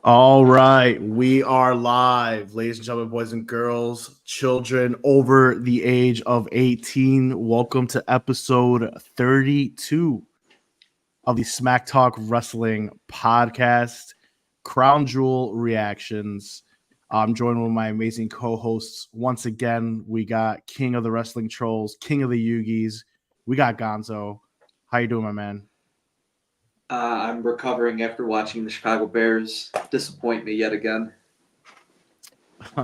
All right, we are live, ladies and gentlemen, boys and girls, children over the age of 18. Welcome to episode 32 of the SmackTalk Wrestling Podcast, Crown Jewel Reactions. I'm joined with my amazing co-hosts. Once again, we got King of the Wrestling Trolls, King of the Yugis. We got Gonzo. How you doing, my man? I'm recovering after watching the Chicago Bears disappoint me yet again.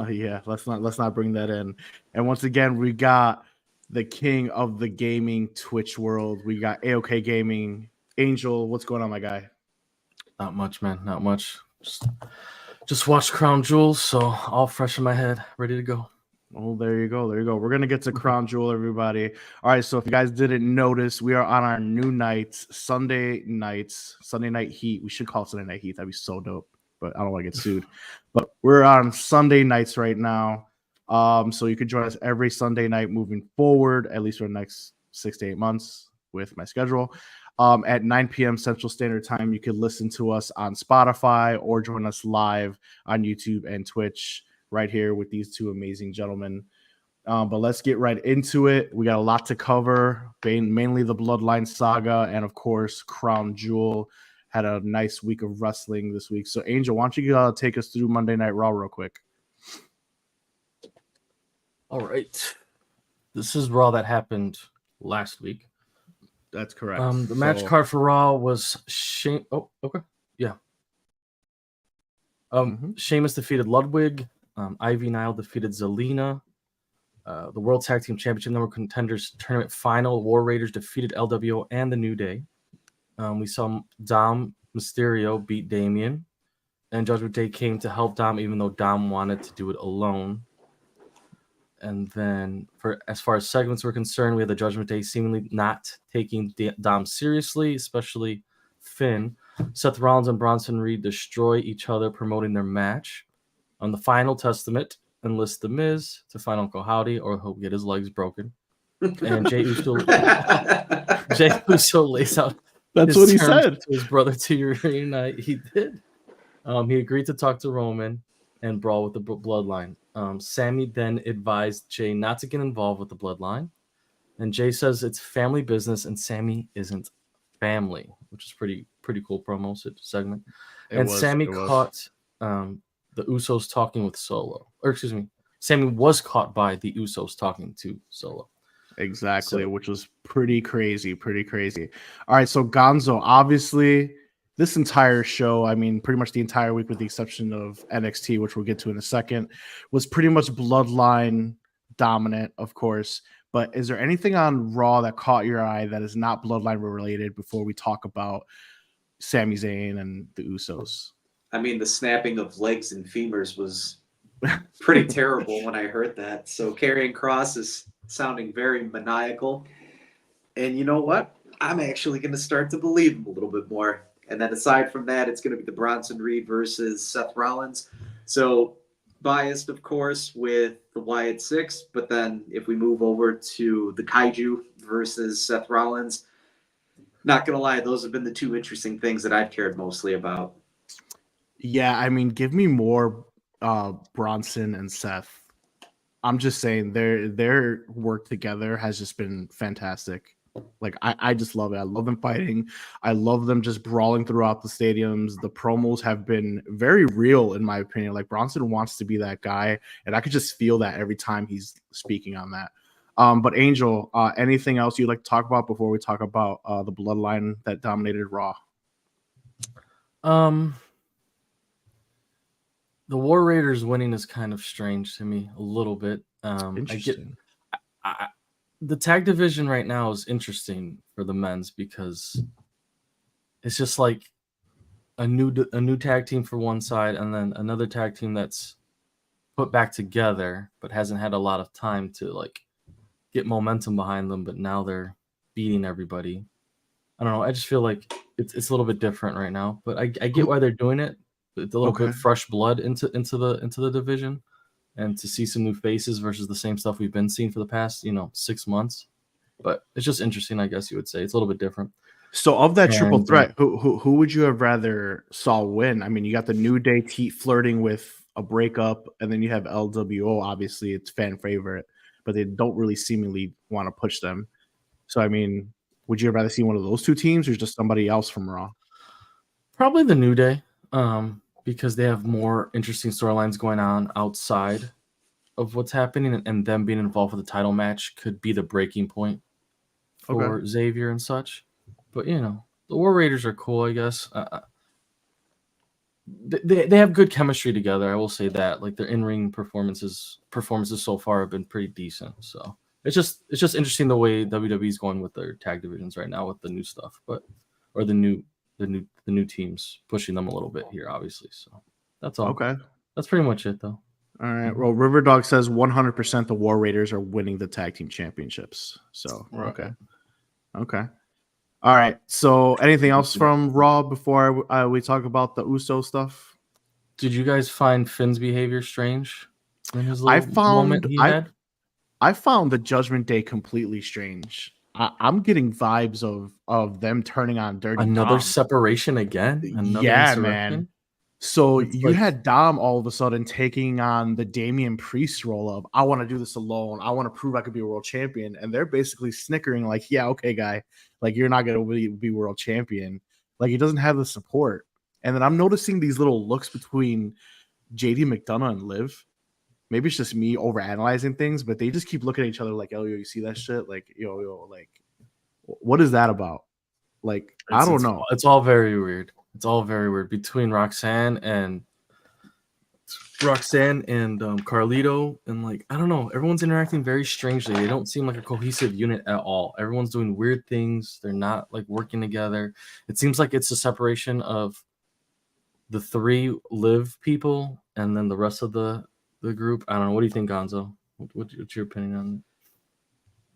Yeah, let's not bring that in. And once again, we got the king of the gaming Twitch world. We got AOK Gaming. Angel, what's going on, my guy? Not much, man. Not much. Just watched Crown Jewel, so all fresh in my head, ready to go. Oh, there you go. There you go. We're going to get to Crown Jewel, everybody. All right, so if you guys didn't notice, we are on our new nights, Sunday Night Heat. We should call it Sunday Night Heat. That'd be so dope, but I don't want to get sued. But we're on Sunday nights right now. So you can join us every Sunday night moving forward, at least for the next 6 to 8 months with my schedule. At 9 p.m. Central Standard Time, you can listen to us on Spotify or join us live on YouTube and Twitch right here with these two amazing gentlemen. But let's get right into it. We got a lot to cover, mainly the Bloodline saga and, of course, Crown Jewel. Had a nice week of wrestling this week. So, Angel, why don't you take us through Monday Night Raw real quick? All right. This is Raw that happened last week. That's correct. The match card for Raw was Oh, okay. Yeah. Sheamus defeated Ludwig. Ivy Nile defeated Zelina. The World Tag Team Championship Number Contenders Tournament Final. War Raiders defeated LWO and the New Day. We saw Dom Mysterio beat Damian. And Judgment Day came to help Dom, even though Dom wanted to do it alone. And then, as far as segments were concerned, we had the Judgment Day seemingly not taking Dom seriously, especially Finn. Seth Rollins and Bronson Reed destroy each other, promoting their match. On the Final Testament, enlist The Miz to find Uncle Howdy, or he'll get his legs broken. And Jey Uso lays out. That's what he said to his brother to reunite. He did. He agreed to talk to Roman and brawl with the Bloodline. Sammy then advised Jey not to get involved with the Bloodline. And Jey says it's family business and Sammy isn't family, which is pretty cool promo segment. Sammy caught the Usos talking with Solo. Or excuse me, Sammy was caught by the Usos talking to Solo. Exactly, which was pretty crazy. All right, so Gonzo, obviously, this entire show, I mean, pretty much the entire week with the exception of NXT, which we'll get to in a second, was pretty much Bloodline dominant, of course. But is there anything on Raw that caught your eye that is not Bloodline related before we talk about Sami Zayn and the Usos? I mean, the snapping of legs and femurs was pretty terrible when I heard that. So Karrion Kross is sounding very maniacal. And you know what? I'm actually going to start to believe him a little bit more. And then aside from that, it's going to be the Bronson Reed versus Seth Rollins. So biased, of course, with the Wyatt Six. But then if we move over to the Kaiju versus Seth Rollins, not going to lie, those have been the two interesting things that I've cared mostly about. Yeah, I mean, give me more Bronson and Seth. I'm just saying their work together has just been fantastic. Like, I just love it. I love them fighting. I love them just brawling throughout the stadiums. The promos have been very real, in my opinion. Like, Bronson wants to be that guy, and I could just feel that every time he's speaking on that. But Angel, anything else you'd like to talk about before we talk about the Bloodline that dominated Raw? The War Raiders winning is kind of strange to me a little bit. Interesting. The tag division right now is interesting for the men's because it's just like a new tag team for one side and then another tag team that's put back together but hasn't had a lot of time to like get momentum behind them, but now they're beating everybody. I don't know. I just feel like it's a little bit different right now, but I get why they're doing it. It's a little bit fresh blood into the division, and to see some new faces versus the same stuff we've been seeing for the past 6 months. But it's just interesting, I guess you would say. It's a little bit different. So of that triple And, threat, who would you have rather saw win? I mean, you got the New Day flirting with a breakup, and then you have LWO. Obviously, it's fan favorite, but they don't really seemingly want to push them. So, I mean, would you have rather see one of those two teams or just somebody else from Raw? probably the New Day, because they have more interesting storylines going on outside of what's happening, and them being involved with the title match could be the breaking point for Okay. Xavier and such. But the War Raiders are cool, I guess. They have good chemistry together. I will say that. Like their in-ring performances so far have been pretty decent. So it's just interesting the way WWE is going with their tag divisions right now with the new stuff, or the new teams pushing them a little bit here, obviously. So that's all. Okay. That's pretty much it, though. All right. Well, Riverdog says 100% the War Raiders are winning the tag team championships. So we're okay. Okay. All right. So anything else from Raw before we talk about the Uso stuff? Did you guys find Finn's behavior strange in his little moment he had? I found the Judgment Day completely strange. I'm getting vibes of them turning on Dirty Another Dom. separation again? Another Yeah, insurrection? man. So It's you like- had Dom all of a sudden taking on the Damian Priest role of, I want to do this alone. I want to prove I could be a world champion. And they're basically snickering like, yeah, okay, guy. Like, you're not going to be world champion. Like, he doesn't have the support. And then I'm noticing these little looks between JD McDonough and Liv. Maybe it's just me overanalyzing things, but they just keep looking at each other like, yo, you see that shit? Like, yo, like, what is that about? Like, I don't know. It's all very weird. It's all very weird between Roxanne and Carlito, and like I don't know, everyone's interacting very strangely. They don't seem like a cohesive unit at all. Everyone's doing weird things. They're not like working together. It seems like it's a separation of the three Live people and then the rest of the group. I don't know. What do you think, Gonzo? What's your opinion on it?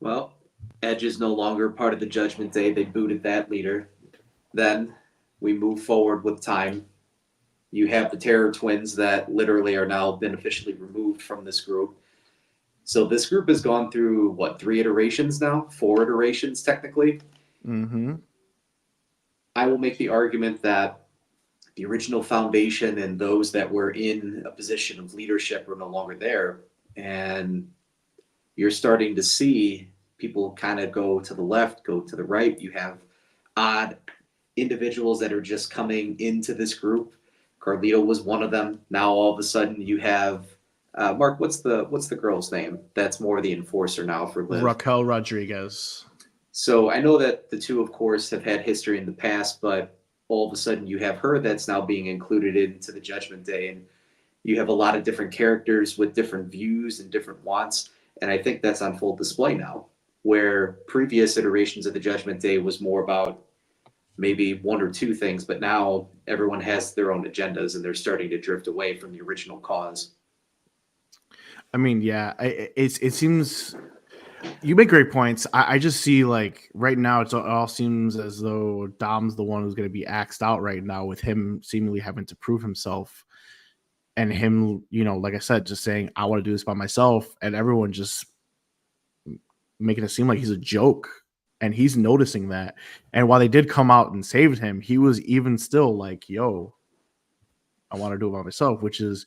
Well, Edge is no longer part of the Judgment Day. They booted that leader. Then we move forward with time. You have the Terror Twins that literally are now been officially removed from this group. So this group has gone through, 3 iterations now? 4 iterations, technically. Mm-hmm. I will make the argument that the original foundation and those that were in a position of leadership are no longer there. And you're starting to see people kind of go to the left, go to the right. You have odd individuals that are just coming into this group. Carlito was one of them. Now all of a sudden you have Mark. What's the girl's name? That's more the enforcer now for Liv. Raquel Rodriguez. So I know that the two, of course, have had history in the past, but all of a sudden you have her that's now being included into the Judgment Day, and you have a lot of different characters with different views and different wants, and I think that's on full display now. Where previous iterations of the Judgment Day was more about maybe 1 or 2 things, but now everyone has their own agendas and they're starting to drift away from the original cause. I mean, yeah, it seems you make great points. I just see like right now it all seems as though Dom's the one who's going to be axed out right now, with him seemingly having to prove himself, and him, like I said, just saying I want to do this by myself, and everyone just making it seem like he's a joke. And he's noticing that. And while they did come out and saved him, he was even still like, yo, I want to do it by myself, which is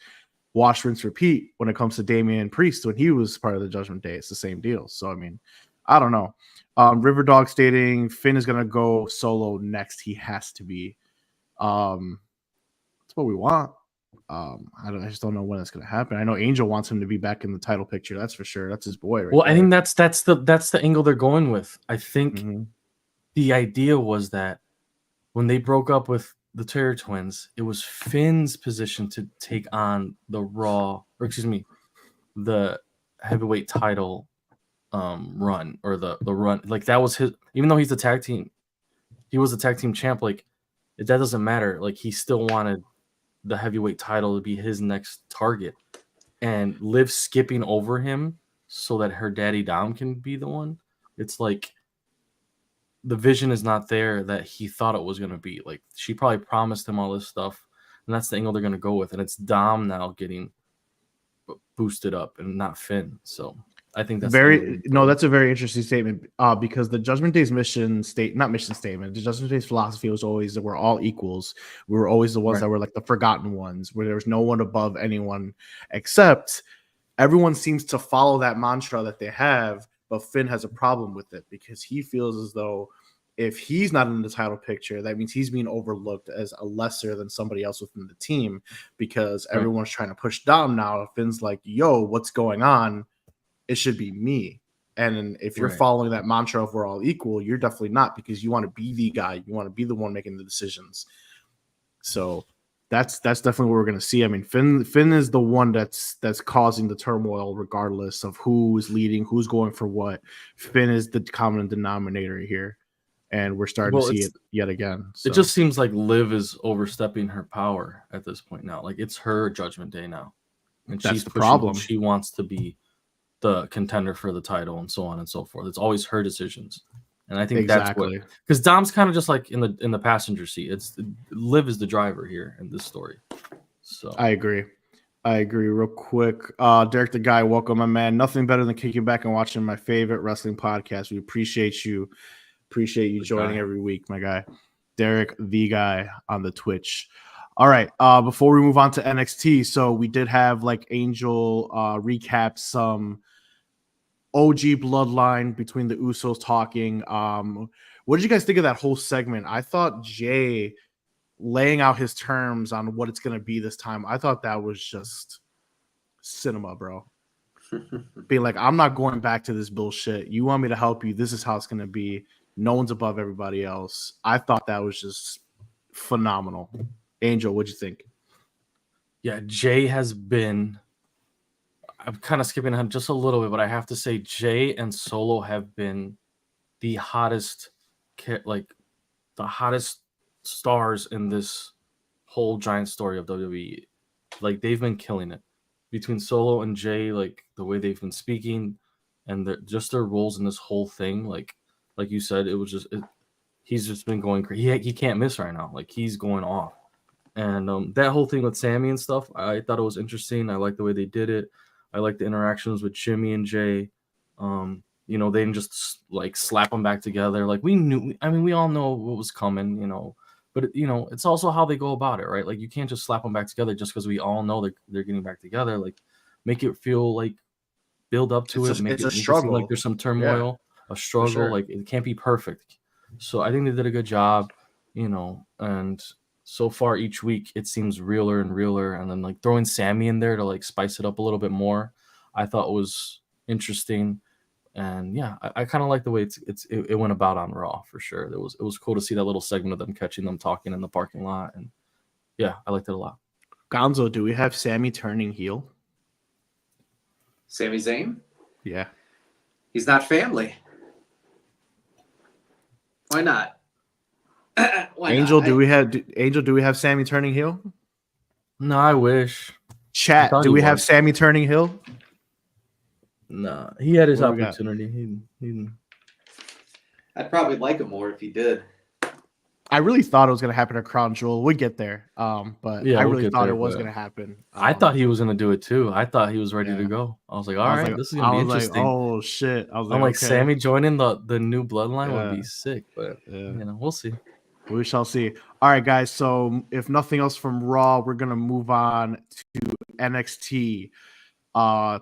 wash, rinse, repeat when it comes to Damian Priest when he was part of the Judgment Day. It's the same deal. So, I mean, I don't know. Riverdog stating Finn is going to go solo next. He has to be. That's what we want. I just don't know when it's going to happen. I know Angel wants him to be back in the title picture. That's for sure. That's his boy. Well, I think that's the angle they're going with. I think Mm-hmm. the idea was that when they broke up with the Terror Twins, it was Finn's position to take on the heavyweight title run, or the run. Like that was his. Even though he's the tag team, he was the tag team champ. Like that doesn't matter. Like he still wanted the heavyweight title to be his next target, and Liv skipping over him so that her daddy Dom can be the one. It's like the vision is not there that he thought it was going to be. Like she probably promised him all this stuff, and that's the angle they're going to go with. And it's Dom now getting boosted up and not Finn. So I think that's that's a very interesting statement. Because the Judgment Day's the Judgment Day's philosophy was always that we're all equals. We were always the ones that were like the forgotten ones, where there was no one above anyone, except everyone seems to follow that mantra that they have. But Finn has a problem with it because he feels as though if he's not in the title picture, that means he's being overlooked as a lesser than somebody else within the team because everyone's trying to push Dom now. Finn's like, yo, what's going on? It should be me. And if you're following that mantra of we're all equal, you're definitely not because you want to be the guy. You want to be the one making the decisions. So that's definitely what we're going to see. I mean, Finn is the one that's causing the turmoil regardless of who's leading, who's going for what. Finn is the common denominator here. And we're starting to see it yet again. So. It just seems like Liv is overstepping her power at this point now. Like it's her Judgment Day now, and that's she's the pushing problem. She wants to be the contender for the title, and so on and so forth. It's always her decisions, and I think that's what. Because Dom's kind of just like in the passenger seat. Liv is the driver here in this story. So I agree. Real quick, Derek the Guy, welcome, my man. Nothing better than kicking back and watching my favorite wrestling podcast. We appreciate you. Appreciate you joining every week, my guy. Derek the Guy on the Twitch. All right. Before we move on to NXT, so we did have like Angel recap some OG bloodline between the Usos talking. What did you guys think of that whole segment? I thought Jay laying out his terms on what it's going to be this time, I thought that was just cinema, bro. Being like, I'm not going back to this bullshit. You want me to help you? This is how it's going to be. No one's above everybody else. I thought that was just phenomenal. Angel, what'd you think? Yeah, Jay has been. I'm kind of skipping ahead just a little bit, but I have to say Jay and Solo have been the hottest, like the hottest stars in this whole giant story of WWE. Like they've been killing it between Solo and Jay. Like the way they've been speaking and just their roles in this whole thing. Like you said, it was just he's just been going crazy. He can't miss right now. Like he's going off. And that whole thing with Sammy and stuff, I thought it was interesting. I like the way they did it. I like the interactions with Jimmy and Jay. They didn't just like slap them back together. Like we all know what was coming, but it's also how they go about it, right? Like you can't just slap them back together just because we all know they're getting back together. Like make it feel like build up to it. Make it struggle. Like there's some turmoil, a struggle. Sure. Like it can't be perfect. So I think they did a good job, and so far each week it seems realer and realer. And then like throwing Sammy in there to like spice it up a little bit more, I thought was interesting. And yeah, I kind of like the way it went about on Raw for sure. It was cool to see that little segment of them catching them talking in the parking lot, and yeah, I liked it a lot. Gonzo, do we have Sammy turning heel? Sami Zayn? Yeah, he's not family. Why not? Why Angel, not? do we have Sammy turning heel? No, I wish. Chat, do we have Sammy turning heel? Nah, he had his opportunity. I'd probably like him more if he did. I really thought it was going to happen at Crown Jewel. We'd get there. But yeah, I really thought it was going to happen. I thought he was going to do it too. I thought he was ready to go. I was like, all right, this is going to be interesting. Like, oh, shit. I'm like, okay. Sammy joining the new bloodline would be sick. But, we'll see. We shall see. All right, guys. So if nothing else from Raw, we're going to move on to NXT.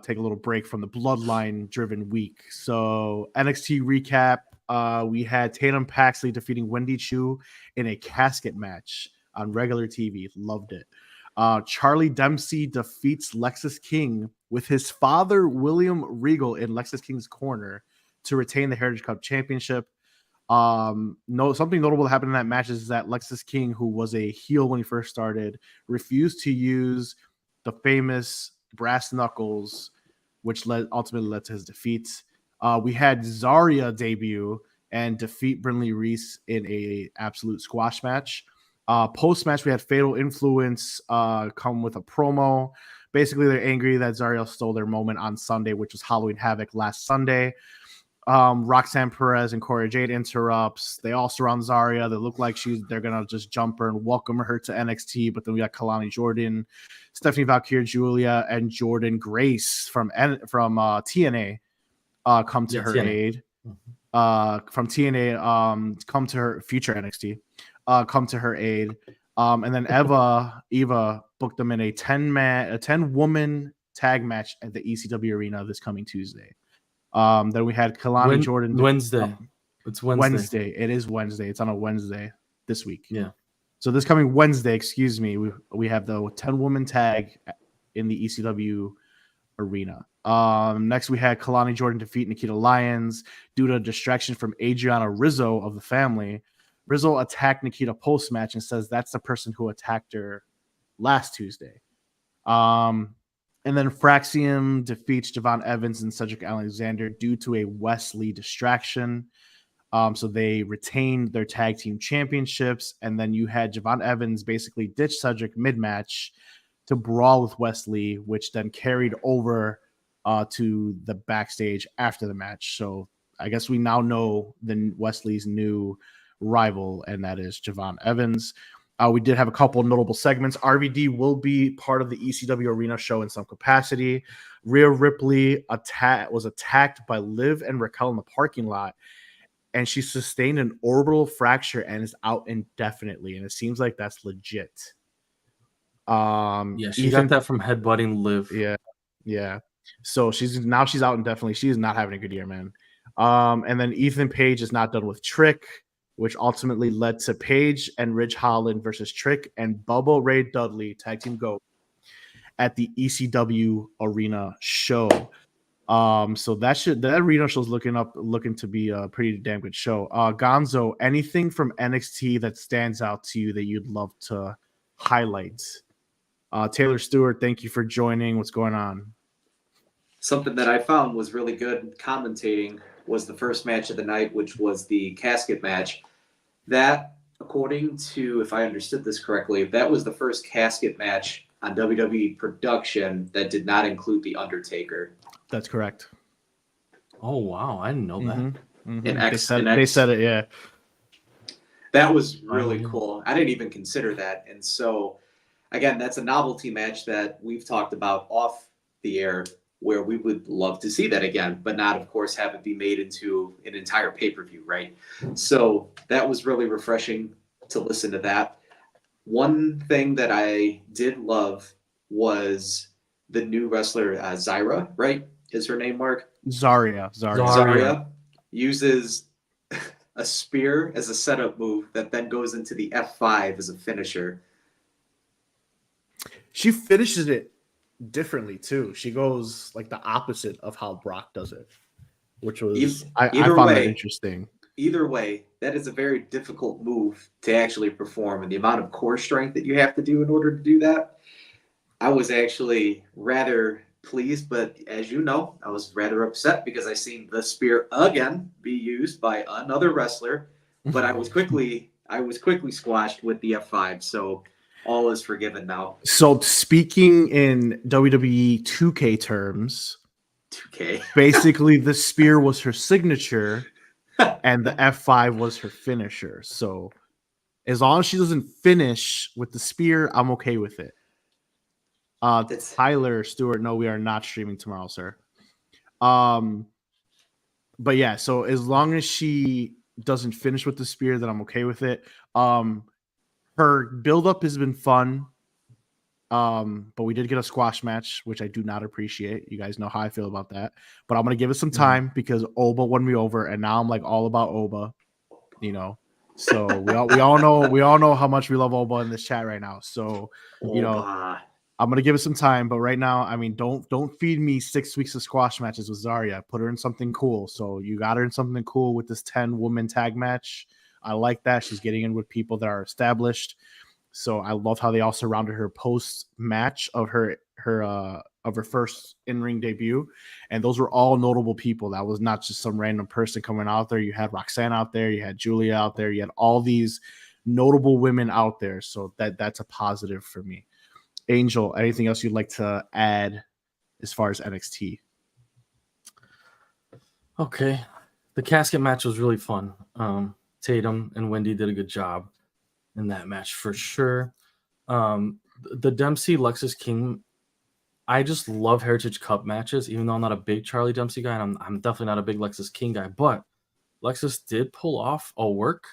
Take a little break from the bloodline-driven week. So NXT recap. We had Tatum Paxley defeating Wendy Chu in a casket match on regular TV. Loved it. Charlie Dempsey defeats Lexis King with his father, William Regal, in Lexis King's corner to retain the Heritage Cup Championship. Something notable happened in that match is that Lexis King, who was a heel when he first started, refused to use the famous brass knuckles, which ultimately led to his defeat. We had Zarya debut and defeat Brinley Reese in a absolute squash match. Post-match, we had Fatal Influence come with a promo. Basically, they're angry that Zarya stole their moment on Sunday, which was Halloween Havoc last Sunday. Roxanne Perez and Cora Jade interrupts. They all surround Zarya. They look like they're gonna just jump her and welcome her to NXT. But then we got Kalani Jordan, Stephanie Valkyrie, Julia, and Jordan Grace from TNA come to Yeah, her TNA. aid. From TNA, come to her future NXT, come to her aid. And then Eva booked them in a 10 woman tag match at the ECW arena this coming Tuesday. Then we had Kalani Jordan Wednesday. It's Wednesday. It is Wednesday. It's on a Wednesday this week. Yeah. So this coming Wednesday, excuse me, we have the 10 woman tag in the ECW arena. Next we had Kalani Jordan defeat Nikita Lyons due to a distraction from Adriana Rizzo of the family. Rizzo attacked Nikita post-match and says that's the person who attacked her last Tuesday. And then Fraxium defeats Javon Evans and Cedric Alexander due to a Wesley distraction. So they retained their tag team championships. And then you had Javon Evans basically ditch Cedric mid-match to brawl with Wesley, which then carried over to the backstage after the match. So I guess we now know Wesley's new rival, and that is Javon Evans. We did have a couple of notable segments. RVD will be part of the ECW arena show in some capacity. Rhea Ripley was attacked by Liv and Raquel in the parking lot, and she sustained an orbital fracture and is out indefinitely. And it seems like that's legit. Yeah, she got that from headbutting Liv. Yeah. So she's out indefinitely. She is not having a good year, man. And then Ethan Page is not done with Trick, which ultimately led to Page and Ridge Holland versus Trick and Bubba Ray Dudley tag team GOAT at the ECW arena show. So that arena show is looking to be a pretty damn good show. Gonzo, anything from NXT that stands out to you that you'd love to highlight? Taylor Stewart, thank you for joining. What's going on? Something that I found was really good commentating was the first match of the night, which was the casket match. That, according to, if I understood this correctly, that was the first casket match on WWE production that did not include The Undertaker. That's correct. Oh, wow. I didn't know that. Mm-hmm. They said it, yeah. That was really cool. I didn't even consider that. And so, again, that's a novelty match that we've talked about off the air, where we would love to see that again, but not, of course, have it be made into an entire pay-per-view, right? So that was really refreshing to listen to that. One thing that I did love was the new wrestler, Zyra, right? Is her name, Mark? Zarya uses a spear as a setup move that then goes into the F5 as a finisher. She finishes it differently too. She goes like the opposite of how Brock does it, which was I found that interesting. Either way, that is a very difficult move to actually perform, and the amount of core strength that you have to do in order to do that, I was actually rather pleased, but as you know, I was rather upset because I seen the spear again be used by another wrestler, but I was quickly squashed with the F5, so all is forgiven now. So speaking in WWE 2K terms, 2K. Basically the spear was her signature and the F5 was her finisher. So as long as she doesn't finish with the spear, I'm okay with it. Tyler Stewart, no, we are not streaming tomorrow, sir. But yeah, so as long as she doesn't finish with the spear, then I'm okay with it. Her build-up has been fun, but we did get a squash match, which I do not appreciate. You guys know how I feel about that. But I'm going to give it some time because Oba won me over, and now I'm like all about Oba, you know. So we all know how much we love Oba in this chat right now. So, you know, I'm going to give it some time. But right now, I mean, don't feed me 6 weeks of squash matches with Zarya. Put her in something cool. So you got her in something cool with this 10-woman tag match. I like that. She's getting in with people that are established. So I love how they all surrounded her post-match of her first in-ring debut. And those were all notable people. That was not just some random person coming out there. You had Roxanne out there. You had Julia out there. You had all these notable women out there. So that's a positive for me. Angel, anything else you'd like to add as far as NXT? Okay. The casket match was really fun. Tatum and Wendy did a good job in that match for sure. The Dempsey Lexus King I just love Heritage Cup matches, even though I'm not a big Charlie Dempsey guy, and I'm definitely not a big Lexus King guy. But Lexus did pull off a work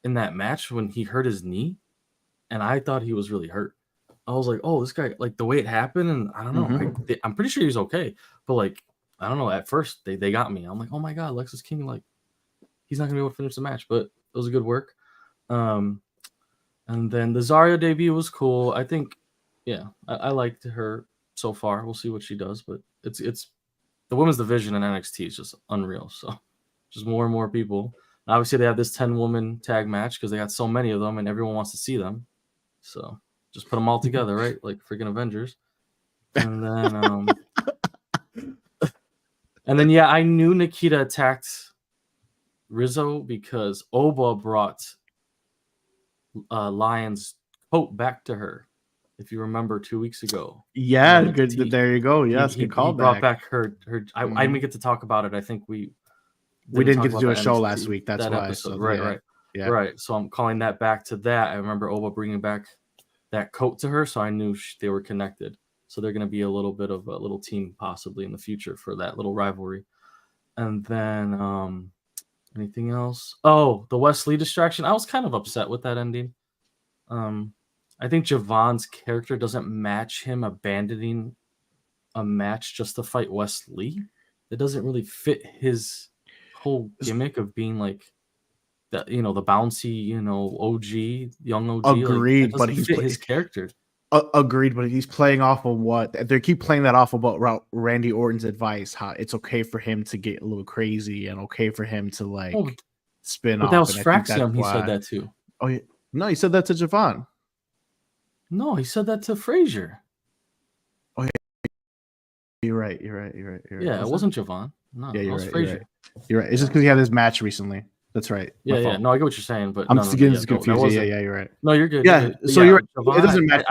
in that match when he hurt his knee, and I thought he was really hurt. I was like, oh, this guy, like the way it happened, and I don't know. I'm pretty sure he's okay, but like I don't know. At first, they got me. I'm like, oh my god, Lexus King, like he's not gonna be able to finish the match, but it was a good work. And then the Zarya debut was cool. I think, yeah, I liked her so far. We'll see what she does, but it's the women's division in NXT is just unreal. So just more and more people. And obviously, they have this 10-woman tag match because they got so many of them, and everyone wants to see them. So just put them all together, right? Like freaking Avengers. And then, yeah, I knew Nikita attacked Rizzo because Oba brought Lion's coat back to her. If you remember 2 weeks ago. Yeah, good. There you go. Yes, good call. He brought back her. I didn't get to talk about it. I think we didn't get to do a show last week. That's why. Episode. So, right. So I'm calling that back to that. I remember Oba bringing back that coat to her, so I knew they were connected. So they're going to be a little bit of a little team possibly in the future for that little rivalry. And then anything else? Oh, the Wesley distraction. I was kind of upset with that ending. I think Javon's character doesn't match him abandoning a match just to fight Wesley. It doesn't really fit his whole gimmick of being like the the bouncy OG, young OG. Agreed, but he's his character. Agreed, but he's playing off of what they keep playing that off about Randy Orton's advice. How it's okay for him to get a little crazy and okay for him to spin off. But that was Fraxium. He said that too. Oh yeah, no, he said that to Javon. No, he said that to Frazier. Oh yeah, you're right. Yeah, it wasn't Javon. No, yeah, it was Frazier. You're right. It's just because he had his match recently. That's right. Yeah. No, I get what you're saying, but I'm just getting confused. Yeah, you're right. No, you're good. Yeah, so you're right. Javon, it doesn't match.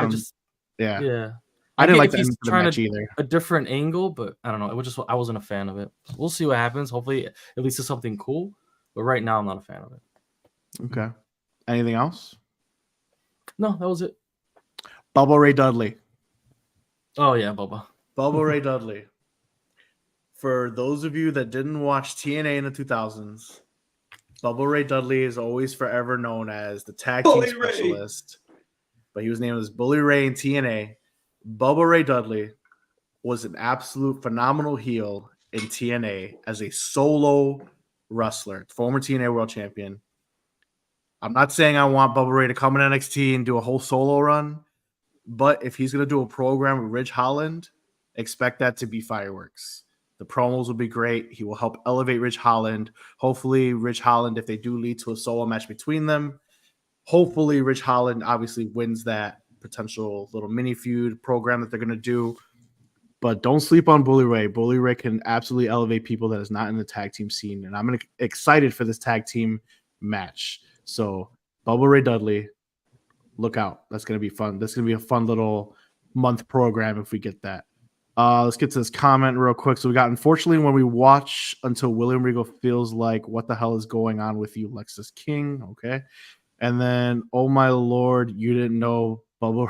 Yeah. I didn't like that the match either. A different angle, but I don't know. I wasn't a fan of it. We'll see what happens. Hopefully, it leads to something cool. But right now, I'm not a fan of it. Okay. Anything else? No, that was it. Bubba Ray Dudley. Oh yeah, Bubba Ray Dudley. For those of you that didn't watch TNA in the 2000s, Bubba Ray Dudley is always forever known as the tag team specialist. But he was named as Bully Ray in TNA. Bubba Ray Dudley was an absolute phenomenal heel in TNA as a solo wrestler, former TNA world champion. I'm not saying I want Bubba Ray to come in NXT and do a whole solo run, but if he's going to do a program with Ridge Holland, expect that to be fireworks. The promos will be great. He will help elevate Ridge Holland. Hopefully, Ridge Holland, if they do lead to a solo match between them, hopefully Ridge Holland obviously wins that potential little mini feud program that they're going to do. But don't sleep on Bully Ray. Bully Ray can absolutely elevate people that is not in the tag team scene. And I'm excited for this tag team match. So, Bubba Ray Dudley, look out. That's going to be fun. That's going to be a fun little month program if we get that. Let's get to this comment real quick. So we got, unfortunately, when we watch until William Regal feels like, what the hell is going on with you, Lexus King? Okay. And then, oh my Lord, you didn't know Bubba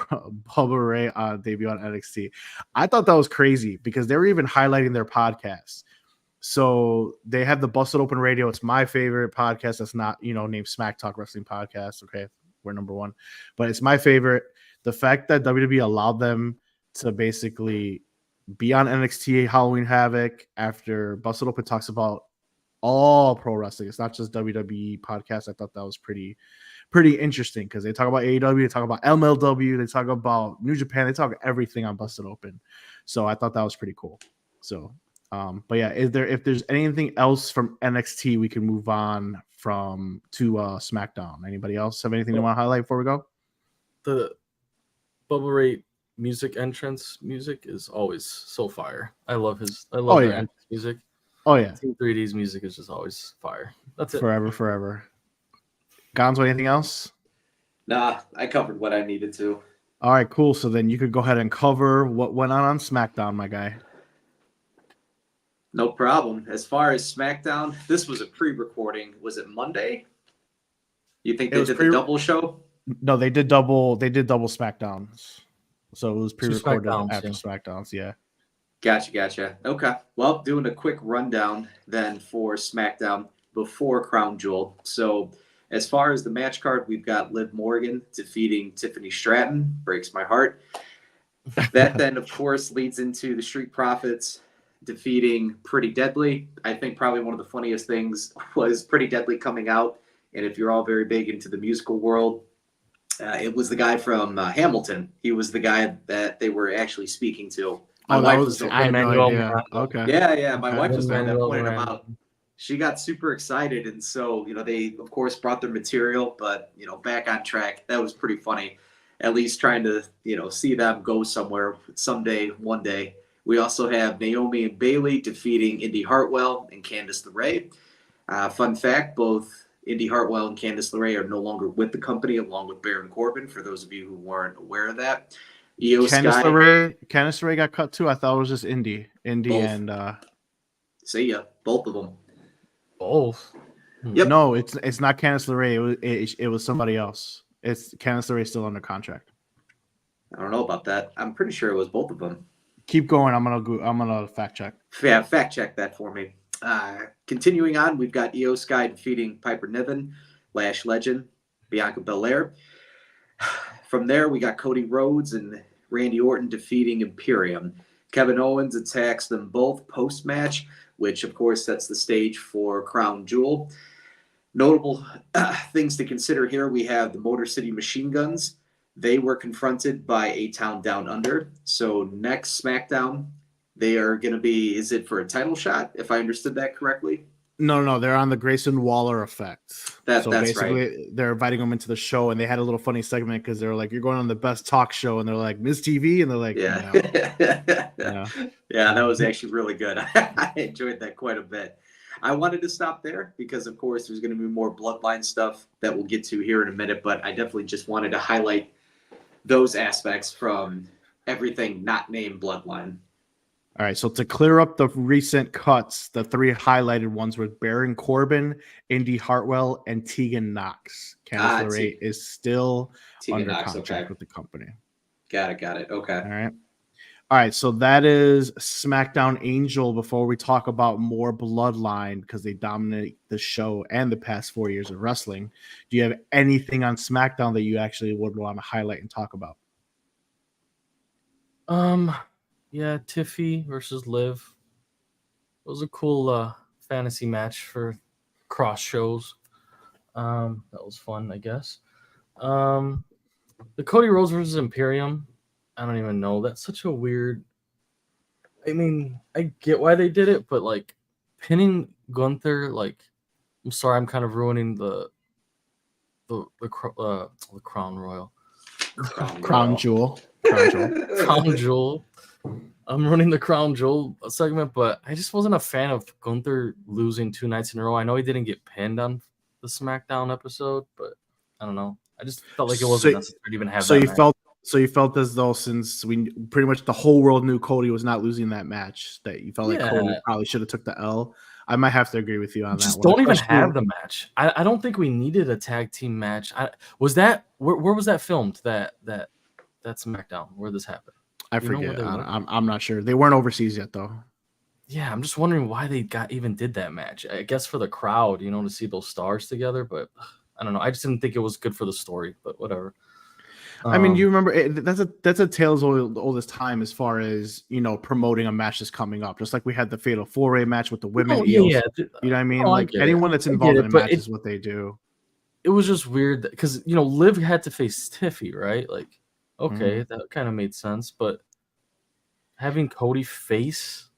Ray debut on NXT. I thought that was crazy because they were even highlighting their podcast. So they have the Busted Open Radio. It's my favorite podcast. That's not, named SmackTalk Wrestling Podcast. Okay. We're number one, but it's my favorite. The fact that WWE allowed them to basically be on NXT Halloween Havoc after Busted Open talks about all pro wrestling. It's not just WWE podcast. I thought that was pretty interesting because they talk about AEW, they talk about MLW, they talk about New Japan, they talk everything on Busted Open. So I thought that was pretty cool. So, but yeah, if there's anything else from NXT, we can move on to SmackDown. Anybody else have anything they want to highlight before we go? The Bubba Ray entrance music is always so fire. I love their entrance music. Oh yeah, Team 3D's music is just always fire. That's it. Forever. Gonzo, anything else? Nah, I covered what I needed to. All right, cool. So then you could go ahead and cover what went on SmackDown, my guy. No problem. As far as SmackDown, this was a pre-recording. Was it Monday? You think they did the double show? No, they did double SmackDowns. So it was pre-recorded after SmackDowns. Yeah. Gotcha. Okay. Well, doing a quick rundown then for SmackDown before Crown Jewel. So, as far as the match card, we've got Liv Morgan defeating Tiffany Stratton. Breaks my heart. That then, of course, leads into the Street Profits defeating Pretty Deadly. I think probably one of the funniest things was Pretty Deadly coming out. And if you're all very big into the musical world, it was the guy from Hamilton. He was the guy that they were actually speaking to. My wife was I had no idea. Okay. Yeah. My wife was the one that pointed him out. She got super excited, and so they of course brought their material, but back on track. That was pretty funny. At least trying to see them go somewhere someday, one day. We also have Naomi and Bayley defeating Indy Hartwell and Candice LeRae. Fun fact: both Indy Hartwell and Candice LeRae are no longer with the company, along with Baron Corbin. For those of you who weren't aware of that. Candice LeRae got cut too. I thought it was just Indy both. And see ya, both of them. Both. Yep. No, it's not Candice LeRae. It was somebody else. It's Candice LeRae still under contract. I don't know about that. I'm pretty sure it was both of them. Keep going. I'm gonna fact check. Yeah, fact check that for me. Continuing on, we've got Io Sky defeating Piper Niven, Lash Legend, Bianca Belair. From there, we got Cody Rhodes and Randy Orton defeating Imperium. Kevin Owens attacks them both post-match, which, of course, sets the stage for Crown Jewel. Notable things to consider here, we have the Motor City Machine Guns. They were confronted by A-Town Down Under. So next SmackDown, they are going to be, is it for a title shot, if I understood that correctly? No, they're on the Grayson Waller effect. That's basically, right. They're inviting them into the show, and they had a little funny segment because they were like, "You're going on the best talk show," and they're like, "Miss TV," and they're like, "Yeah, no. Yeah, that was actually really good. I enjoyed that quite a bit. I wanted to stop there because, of course, there's going to be more Bloodline stuff that we'll get to here in a minute, but I definitely just wanted to highlight those aspects from everything not named Bloodline. All right, so to clear up the recent cuts, the three highlighted ones were Baron Corbin, Indy Hartwell, and Tegan Knox. Candice LeRae is still under contract with the company. Got it. Okay. All right, so that is SmackDown Angel before we talk about more Bloodline because they dominate the show and the past 4 years of wrestling. Do you have anything on SmackDown that you actually would want to highlight and talk about? Yeah, Tiffy versus Liv. It was a cool fantasy match for cross shows. That was fun, I guess. The Cody Rhodes versus Imperium. I don't even know. That's such a weird. I mean, I get why they did it, but like pinning Gunther, like, I'm sorry, I'm kind of ruining the Crown Royal. Crown Jewel. Crown Jewel. I'm running the Crown Jewel segment, but I just wasn't a fan of Gunther losing 2 nights in a row. I know he didn't get pinned on the SmackDown episode, but I don't know. I just felt like it wasn't necessary to even have that. So you felt as though since we pretty much the whole world knew Cody was not losing that match, that you felt like Cody probably should have took the L. I might have to agree with you on that one. Don't even have the match. I don't think we needed a tag team match. Where was that filmed? That SmackDown where this happened? I forget. I'm not sure. They weren't overseas yet, though. Yeah, I'm just wondering why they did that match. I guess for the crowd, to see those stars together. But I don't know. I just didn't think it was good for the story. But whatever. I mean, you remember that's a tale as old as time as far as promoting a match that's coming up. Just like we had the Fatal 4-Way match with the women. You know what I mean? Like anyone that's involved in a match is what they do. It was just weird because Liv had to face Tiffy, right? Like. Okay, that kind of made sense, but having Cody face,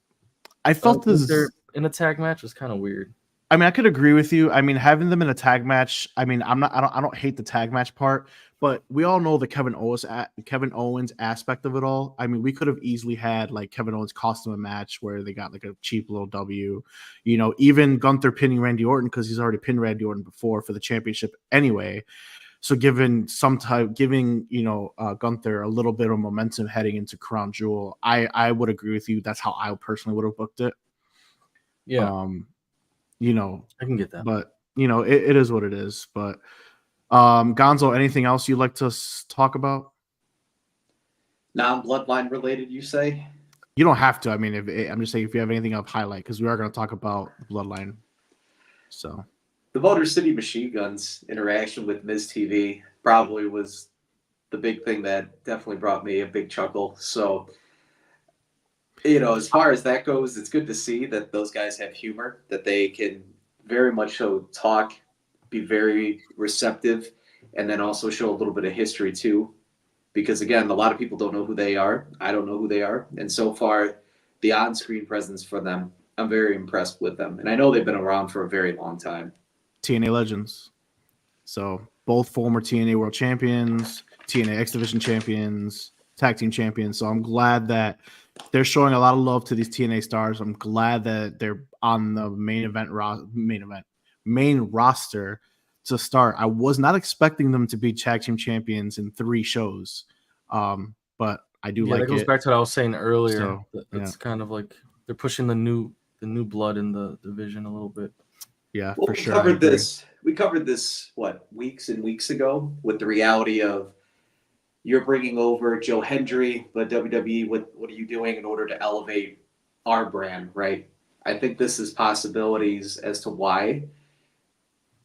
I felt this in a tag match was kind of weird. I mean, I could agree with you. I mean, having them in a tag match. I mean, I don't hate the tag match part, but we all know the Kevin Owens aspect of it all. I mean, we could have easily had like Kevin Owens cost them a match where they got like a cheap little W. Even Gunther pinning Randy Orton because he's already pinned Randy Orton before for the championship anyway. So giving Gunther a little bit of momentum heading into Crown Jewel, I would agree with you. That's how I personally would have booked it. Yeah. I can get that. But it is what it is. But Gonzo, anything else you'd like to talk about? Non-bloodline related, you say? You don't have to. I mean, I'm just saying if you have anything up, highlight, because we are going to talk about Bloodline. So The Motor City Machine Guns interaction with Ms. TV probably was the big thing that definitely brought me a big chuckle. So, as far as that goes, it's good to see that those guys have humor, that they can very much so talk, be very receptive, and then also show a little bit of history too. Because again, a lot of people don't know who they are. I don't know who they are. And so far, the on screen presence for them, I'm very impressed with them. And I know they've been around for a very long time. TNA legends. So both former TNA World Champions, TNA X Division champions, tag team champions. So I'm glad that they're showing a lot of love to these TNA stars. I'm glad that they're on the main roster to start. I was not expecting them to be tag team champions in 3 shows, but I do like that goes it. back to what I was saying earlier. So, It's kind of like they're pushing the new blood in the division a little bit. Yeah, Well, for sure. We covered this weeks and weeks ago with the reality of you're bringing over Joe Hendry, but WWE, what are you doing in order to elevate our brand, right? I think this is possibilities as to why,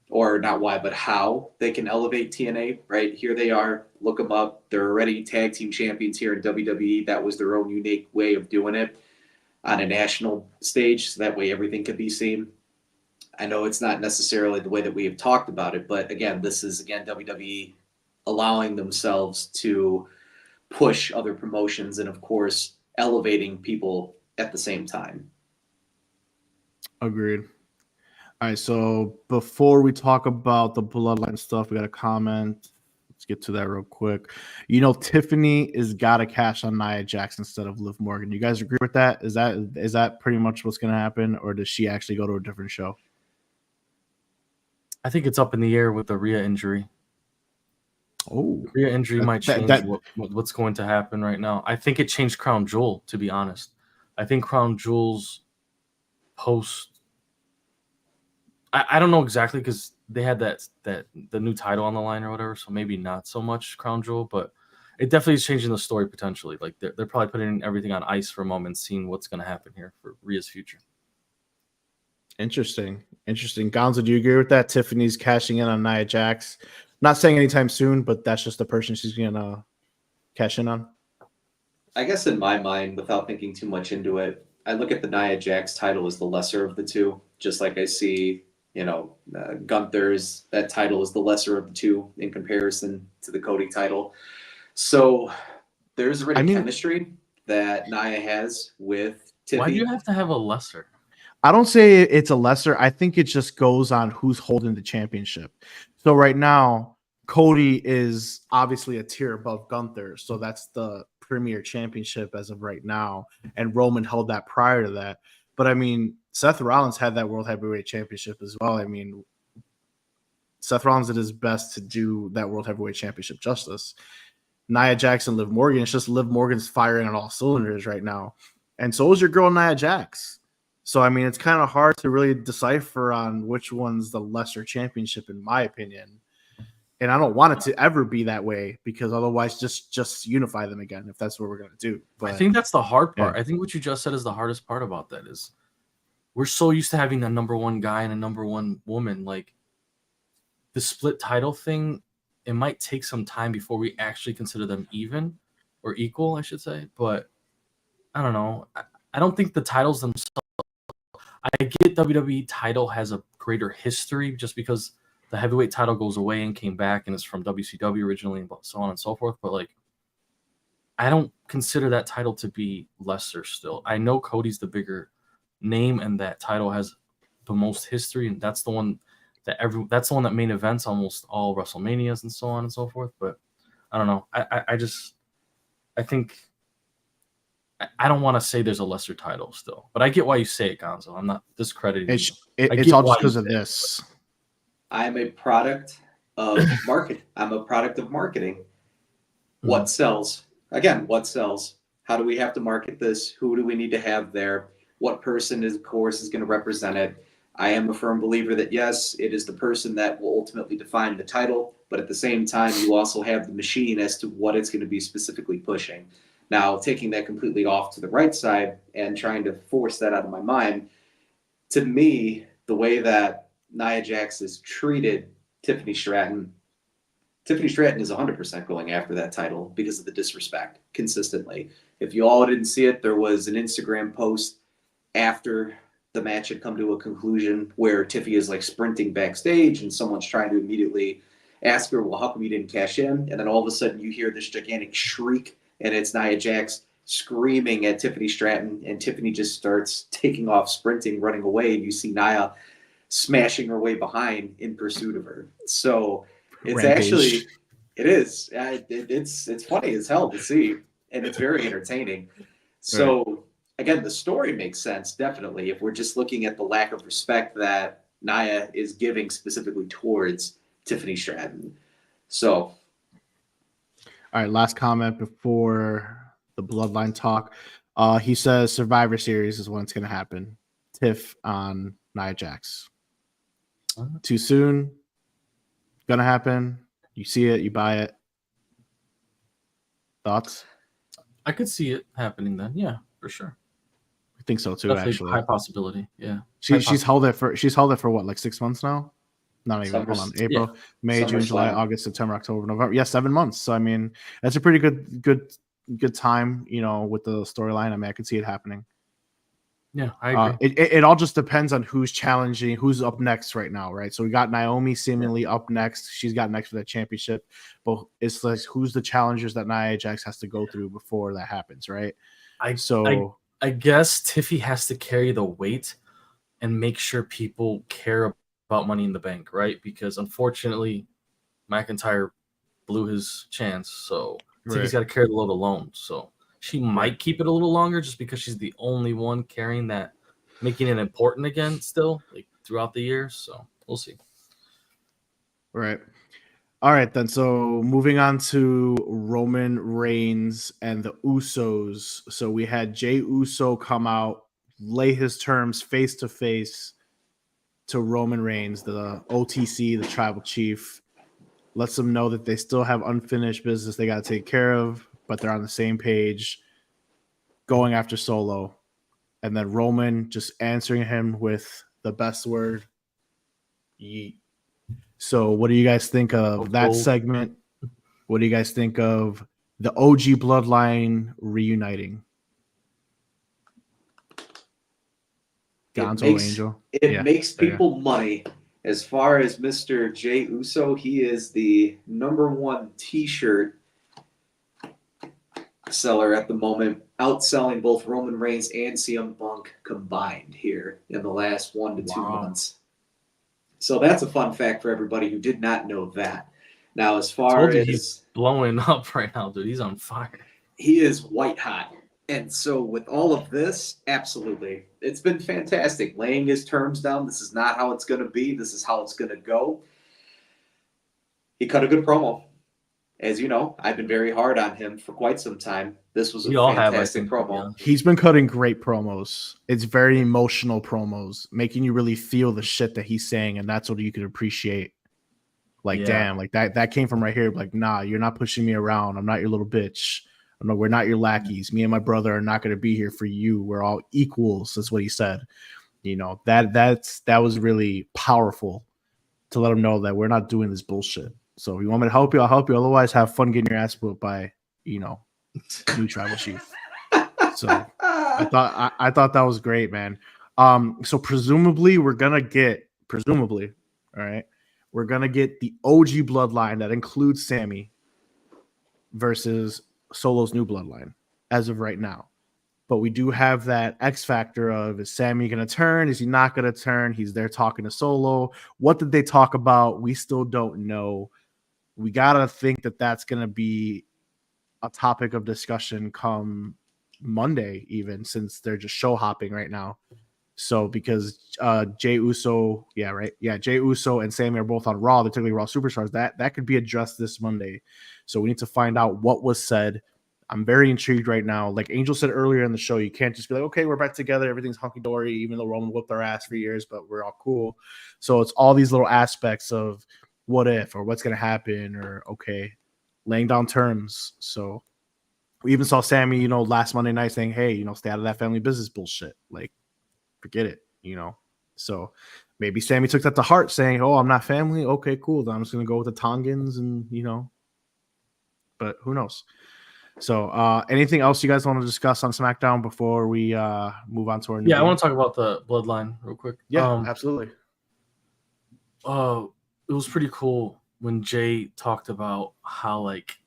or not why, but how they can elevate TNA, right? Here they are, look them up. They're already tag team champions here in WWE. That was their own unique way of doing it on a national stage, so that way everything could be seen. I know it's not necessarily the way that we have talked about it, but again, this is WWE allowing themselves to push other promotions and, of course, elevating people at the same time. Agreed. All right, so before we talk about the Bloodline stuff, we got a comment. Let's get to that real quick. Tiffany is got to cash on Nia Jax instead of Liv Morgan. You guys agree with that? Is that pretty much what's going to happen, or does she actually go to a different show? I think it's up in the air with the Rhea injury. Oh, Rhea injury might change what's going to happen right now. I think it changed Crown Jewel, to be honest. I think Crown Jewel's post. I don't know exactly because they had the new title on the line or whatever, so maybe not so much Crown Jewel, but it definitely is changing the story potentially. Like they're probably putting everything on ice for a moment, seeing what's going to happen here for Rhea's future. Interesting. Gonzo, do you agree with that? Tiffany's cashing in on Nia Jax. Not saying anytime soon, but that's just the person she's gonna cash in on. I guess in my mind, without thinking too much into it, I look at the Nia Jax title as the lesser of the two. Just like I see, Gunther's, that title is the lesser of the two in comparison to the Cody title. So there's already chemistry that Nia has with Tiffy. Why do you have to have a lesser? I don't say it's a lesser. I think it just goes on who's holding the championship. So right now, Cody is obviously a tier above Gunther. So that's the premier championship as of right now. And Roman held that prior to that. But I mean, Seth Rollins had that World Heavyweight Championship as well. I mean, Seth Rollins did his best to do that World Heavyweight Championship justice. Nia Jax and Liv Morgan, it's just Liv Morgan's firing on all cylinders right now. And so is your girl Nia Jax. So, I mean, it's kind of hard to really decipher on which one's the lesser championship, in my opinion. And I don't want it to ever be that way because otherwise just unify them again if that's what we're going to do. But I think that's the hard part. Yeah. I think what you just said is the hardest part about that is we're so used to having a number one guy and a number one woman. Like the split title thing, it might take some time before we actually consider them even or equal, I should say. But I don't know. I don't think the titles themselves. I get WWE title has a greater history just because the heavyweight title goes away and came back and it's from WCW originally and so on and so forth. But like, I don't consider that title to be lesser still. I know Cody's the bigger name and that title has the most history. And that's the one that main events almost all WrestleManias and so on and so forth. But I don't know. I think I don't want to say there's a lesser title still, but I get why you say it, Gonzo. I'm not discrediting it's you. all just because of this. I'm a product of marketing. I'm a product of marketing. What sells? Again, what sells? How do we have to market this? Who do we need to have there? What person is, of course, is going to represent it? I am a firm believer that, yes, it is the person that will ultimately define the title, but at the same time, you also have the machine as to what it's going to be specifically pushing. Now, taking that completely off to the right side and trying to force that out of my mind, to me, the way that Nia Jax has treated Tiffany Stratton is 100% going after that title because of the disrespect consistently. If you all didn't see it, there was an Instagram post after the match had come to a conclusion where Tiffy is like sprinting backstage and someone's trying to immediately ask her, well, how come you didn't cash in? And then all of a sudden you hear this gigantic shriek and it's Nia Jax screaming at Tiffany Stratton, and Tiffany just starts taking off, sprinting, running away, and you see Nia smashing her way behind in pursuit of her. So it's Rampage. actually, it is. It's funny as hell to see, and it's very entertaining. So again, the story makes sense, definitely, if we're just looking at the lack of respect that Nia is giving specifically towards Tiffany Stratton. So, all right, last comment before the Bloodline talk. He says Survivor Series is when it's going to happen. Tiff on Nia Jax. Too soon. Gonna happen. You see it, you buy it. Thoughts? I could see it happening then. Yeah, for sure. I think so too. Definitely Actually, high possibility. Yeah. she's held it for what, like 6 months now? Not even. Hold on. April, May, June, July, August, September, October, November. Yeah, 7 months. So I mean, that's a pretty good time. You know, with the storyline. I mean, I could see it happening. Yeah, I agree. It all just depends on who's challenging, who's up next right now, right? So we got Naomi seemingly up next. She's got next for that championship, but it's like who's the challengers that Nia Jax has to go through before that happens, right? I guess Tiffy has to carry the weight and make sure people care about Money in the Bank, right? Because unfortunately, McIntyre blew his chance, so Tiffy's got to carry the load alone. So she might keep it a little longer just because she's the only one carrying that, making it important again still, like throughout the year. So we'll see. Right. All right, then. So moving on to Roman Reigns and the Usos. So we had Jey Uso come out, lay his terms face to face to Roman Reigns, the OTC, the tribal chief. Lets them know that they still have unfinished business they got to take care of, but they're on the same page, going after Solo. And then Roman just answering him with the best word, yeet. So what do you guys think of that segment? What do you guys think of the OG bloodline reuniting? Gonzo Angel. It makes people money. As far as Mr. Jey Uso, he is the #1 t-shirt seller at the moment, outselling both Roman Reigns and CM Punk combined here in the last 1 to 2 months. So that's a fun fact for everybody who did not know that. Now, as far as he's blowing up right now, dude, he's on fire. He is white hot. And so with all of this, absolutely. It's been fantastic. Laying his terms down. This is not how it's going to be. This is how it's going to go. He cut a good promo. As you know, I've been very hard on him for quite some time. This was a fantastic promo. Yeah. He's been cutting great promos. It's very emotional promos, making you really feel the shit that he's saying, and that's what you could appreciate. Like, damn, like that came from right here. Like, nah, you're not pushing me around. I'm not your little bitch. No, we're not your lackeys. Me and my brother are not going to be here for you. We're all equals. That's what he said. You know, that was really powerful to let him know that we're not doing this bullshit. So if you want me to help you, I'll help you. Otherwise, have fun getting your ass whooped by, you know, new tribal chief. So I thought that was great, man. So presumably we're gonna get all right, we're gonna get the OG bloodline that includes Sammy versus Solo's new bloodline as of right now. But we do have that X factor of, is Sammy going to turn? Is he not going to turn? He's there talking to Solo. What did they talk about? We still don't know. We got to think that that's going to be a topic of discussion come Monday, even, since they're just show hopping right now. So because Jey Uso, Jey Uso and Sammy are both on Raw, they're technically Raw Superstars. That could be addressed this Monday. So we need to find out what was said. I'm very intrigued right now. Like Angel said earlier in the show, you can't just be like, okay, we're back together, everything's hunky-dory, even though Roman whooped our ass for years, but we're all cool. So it's all these little aspects of what if, or what's going to happen, or okay, laying down terms. So We even saw Sammy, you know, last Monday night saying, hey, you know, stay out of that family business bullshit. Like, forget it, you know. So maybe Sammy took that to heart, saying, oh, I'm not family. Okay, cool. Then I'm just going to go with the Tongans and, you know, but who knows? So anything else you guys want to discuss on SmackDown before we move on to our new Yeah, I game? want to talk about the bloodline real quick. Yeah, absolutely. It was pretty cool when Jay talked about how like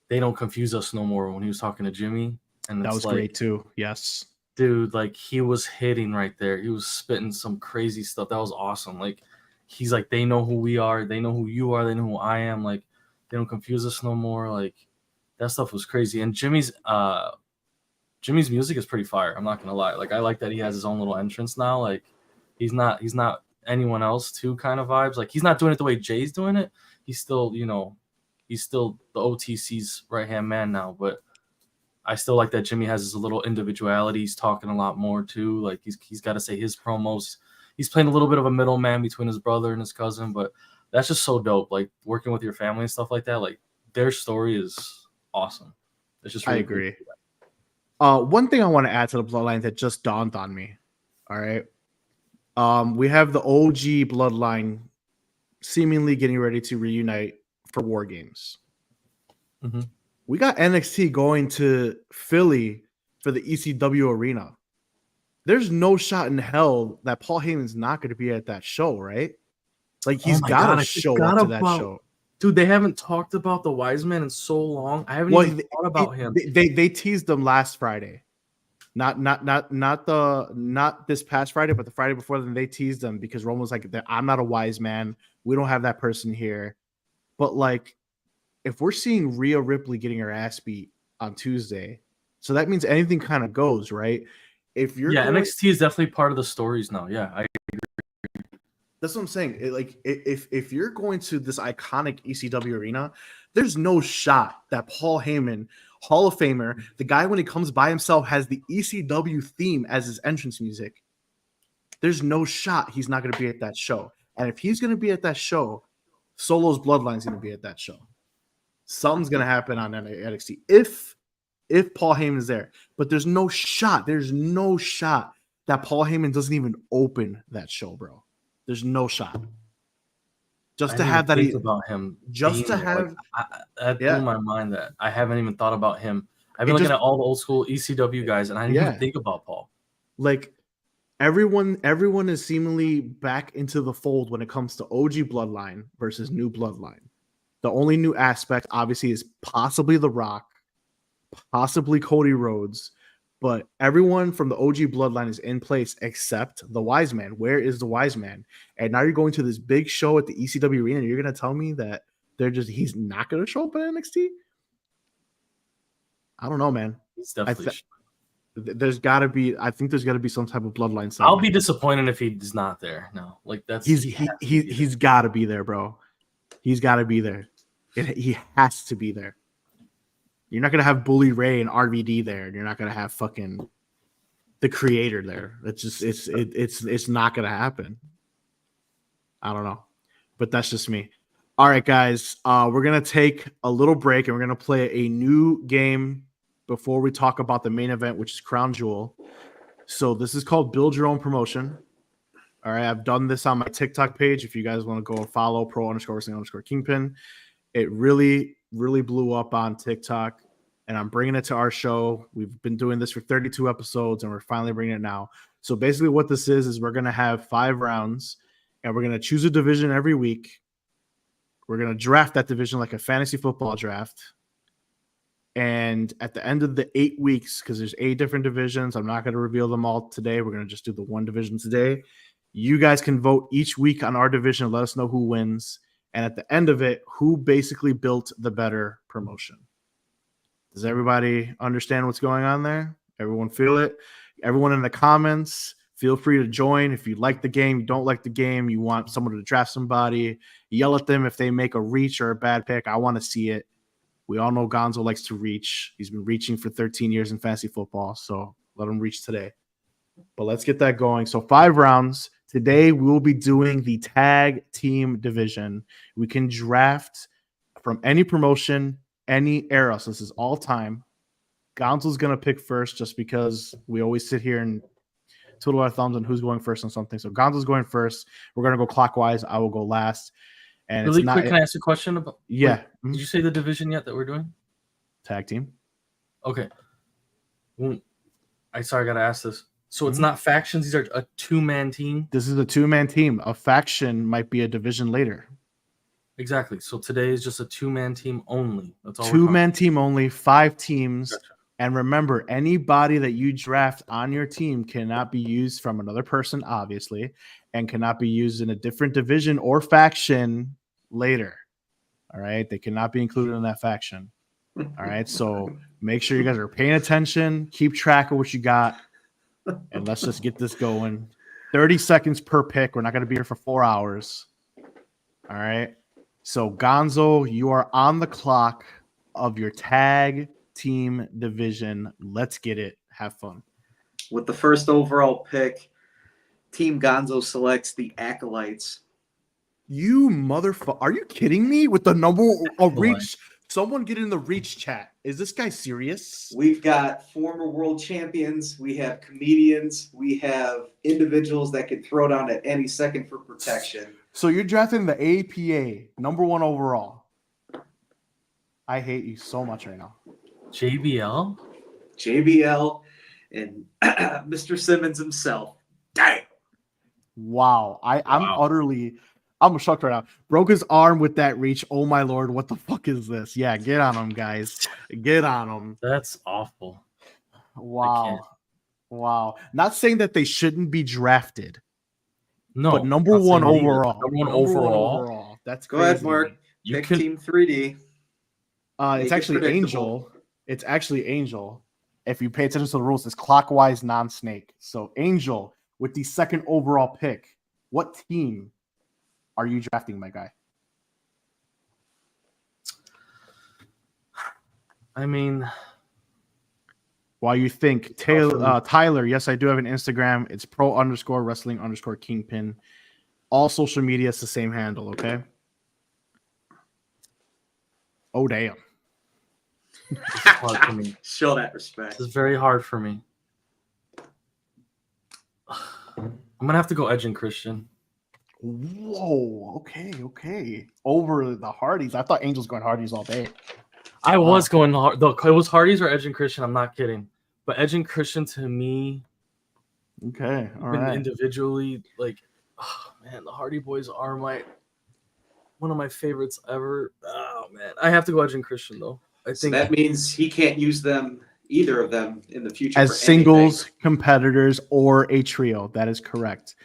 they don't confuse us no more when he was talking to Jimmy. And That it's was like, great too. Yes. dude, like he was hitting right there. He was spitting some crazy stuff. That was awesome. Like he's like, they know who we are, they know who you are, they know who I am. Like they don't confuse us no more. Like that stuff was crazy. And Jimmy's music is pretty fire. I'm not gonna lie. Like I like that he has his own little entrance now. Like he's not anyone else too kind of vibes. Like he's not doing it the way Jay's doing it. He's still, you know, he's still the OTC's right hand man now. But I still like that Jimmy has his little individuality. He's talking a lot more too. Like he's got to say his promos. He's playing a little bit of a middleman between his brother and his cousin. But that's just so dope. Like working with your family and stuff like that. Like their story is awesome. It's just really I agree. Cool. One thing I want to add to the bloodline that just dawned on me. All right. We have the OG bloodline seemingly getting ready to reunite for War Games. Mm-hmm. We got NXT going to Philly for the ECW arena. There's no shot in hell that Paul Heyman's not going to be at that show, right? Like he's got to show up to that show. Dude, they haven't talked about the Wise Man in so long. I haven't even thought about him. They teased them last Friday. Not this past Friday, but the Friday before. Then they teased them because Roman was like, "I'm not a wise man. We don't have that person here." But like, if we're seeing Rhea Ripley getting her ass beat on Tuesday, so that means anything kind of goes, right? If you're NXT is definitely part of the stories now. Yeah, I agree. That's what I'm saying. If you're going to this iconic ECW arena, there's no shot that Paul Heyman, Hall of Famer, the guy when he comes by himself has the ECW theme as his entrance music. There's no shot he's not going to be at that show. And if he's going to be at that show, Solo's Bloodline's going to be at that show. Something's going to happen on NXT if Paul Heyman's there. But there's no shot. There's no shot that Paul Heyman doesn't even open that show, bro. There's no shot. Just to have that about him. Just to have that blew my mind that I haven't even thought about him. I've been looking at all the old school ECW guys, and I didn't even think about Paul. Like everyone is seemingly back into the fold when it comes to OG Bloodline versus new Bloodline. The only new aspect, obviously, is possibly The Rock, possibly Cody Rhodes. But everyone from the OG bloodline is in place except the Wise Man. Where is the Wise Man? And now you're going to this big show at the ECW arena, and you're going to tell me that he's not going to show up at NXT? I don't know, man. He's definitely. There's got to be. I think there's got to be some type of bloodline. I'll be disappointed if he's not there. No, like that's he's got to be there, bro. He's got to be there. He has to be there. You're not gonna have Bully Ray and RVD there, and you're not gonna have fucking the Creator there. It's just it's not gonna happen. I don't know, but that's just me. All right, guys, we're gonna take a little break and we're gonna play a new game before we talk about the main event, which is Crown Jewel. So this is called Build Your Own Promotion. All right, I've done this on my TikTok page. If you guys want to go and follow pro_wrestling_kingpin, it really blew up on TikTok, and I'm bringing it to our show. We've been doing this for 32 episodes, and we're finally bringing it now. So basically what this is we're going to have 5 rounds, and we're going to choose a division every week. We're going to draft that division like a fantasy football draft. And at the end of the 8 weeks, because there's 8 different divisions, I'm not going to reveal them all today. We're going to just do the one division today. You guys can vote each week on our division. Let us know who wins. And at the end of it, who basically built the better promotion? Does everybody understand what's going on there? Everyone feel it? Everyone in the comments, feel free to join. If you like the game, you don't like the game, you want someone to draft somebody, yell at them if they make a reach or a bad pick. I want to see it. We all know Gonzo likes to reach. He's been reaching for 13 years in fantasy football, so let him reach today. But let's get that going. So 5 rounds. Today, we will be doing the tag team division. We can draft from any promotion, any era. So this is all time. Gonzo's gonna pick first just because we always sit here and twiddle our thumbs on who's going first on something. So Gonzo's going first. We're gonna go clockwise. I will go last. And Really it's not quick, can I ask a question about? yeah. Wait, did you say the division yet that we're doing? Tag team. Okay. I gotta ask this. So it's not factions; these are a 2-man team. This is a 2-man team. A faction might be a division later. Exactly. So today is just a 2-man team only. That's all. 2-man team only, 5 teams. Gotcha. And remember, anybody that you draft on your team cannot be used from another person, obviously, and cannot be used in a different division or faction later. All right. They cannot be included in that faction. All right. So make sure you guys are paying attention, keep track of what you got, and let's just get this going. 30 seconds per pick. We're not going to be here for 4 hours. All right. So, Gonzo, you are on the clock of your tag team division. Let's get it. Have fun. With the first overall pick, Team Gonzo selects the Acolytes. You motherfucker. Are you kidding me? With the number of reach? Someone get in the reach chat. Is this guy serious? We've got former world champions. We have comedians. We have individuals that can throw down at any second for protection. So you're drafting the APA, number 1 overall. I hate you so much right now. JBL, and Mr. Simmons himself. Dang. Wow. I'm shocked right now. Broke his arm with that reach. Oh my Lord. What the fuck is this? Yeah, get on him, guys. Get on him. that's awful. Wow. Not saying that they shouldn't be drafted. No, But number not 1 saying either. overall. Number one overall. That's Go crazy. ahead, Mark. You Pick can Team 3D. It's Make it actually predictable. Angel. It's actually Angel. If you pay attention to the rules, it's clockwise, non-snake. So Angel, with the second overall pick, what team are you drafting, my guy? I mean, While you think Tyler, yes, I do have an Instagram. It's pro_wrestling_kingpin. All social media, it's the same handle, okay? Oh, damn. this is hard for me. Show that respect. This is very hard for me. I'm gonna have to go Edge and Christian. Whoa, okay. Over the Hardys. I thought Angel's going Hardys all day. I was going hard. Though it was Hardys or Edge and Christian. I'm not kidding. But Edge and Christian to me, Okay, all even right. individually, like, oh, man, the Hardy Boys are one of my favorites ever. Oh man, I have to go Edge and Christian though. I So think that means he can't use them, either of them, in the future As for singles, anything. competitors, or a trio. That is correct.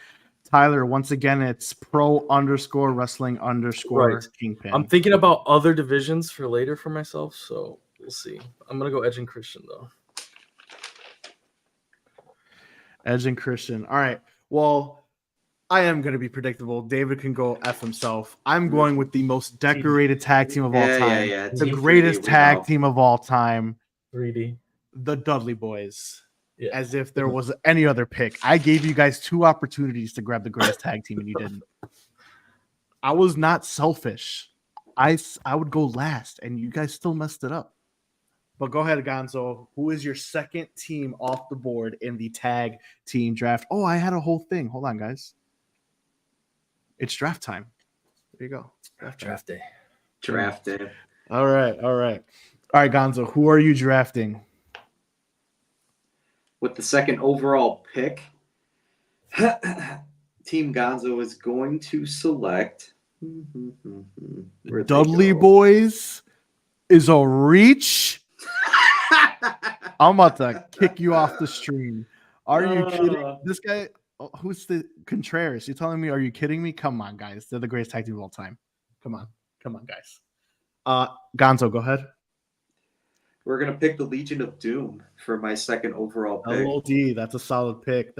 Tyler, once again, it's pro_wrestling_kingpin. Right. I'm thinking about other divisions for later for myself, so we'll see. I'm gonna go Edge and Christian though. Edge and Christian. All right. Well, I am going to be predictable. David can go F himself. I'm going with the most decorated tag team of all time. Yeah. The Team 3D, greatest we tag know. team of all time. 3D. The Dudley Boys. Yeah. As if there was any other pick. I gave you guys 2 opportunities to grab the greatest tag team and you didn't. I was not selfish. I would go last and you guys still messed it up. But go ahead, Gonzo. Who is your second team off the board in the tag team draft? Oh, I had a whole thing. Hold on, guys. It's draft time. There you go. Draft day. Draft day. All right, Gonzo. Who are you drafting? With the second overall pick, Team Gonzo is going to select where'd they Dudley go? Boys is a reach. I'm about to kick you off the stream. Are you kidding? This guy, who's the Contreras? You telling me? Are you kidding me? Come on, guys. They're the greatest tag team of all time. Come on, guys. Gonzo, go ahead. We're gonna pick the Legion of Doom for my second overall pick. LOD, that's a solid pick.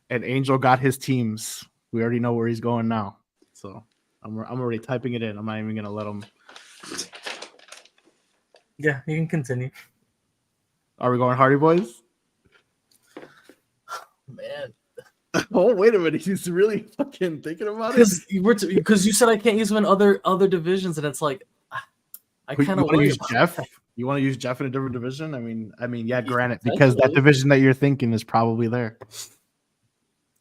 And Angel got his teams. We already know where he's going now. So I'm already typing it in. I'm not even gonna let him. Yeah, you can continue. Are we going Hardy Boys? Man, Oh, wait a minute. He's really fucking thinking about it. because you said I can't use them in other divisions, and it's like I You kind of want to worry use about Jeff? that. You want to use Jeff in a different division? I mean, yeah, Yeah, granted, because that potentially. division that you're thinking is probably there.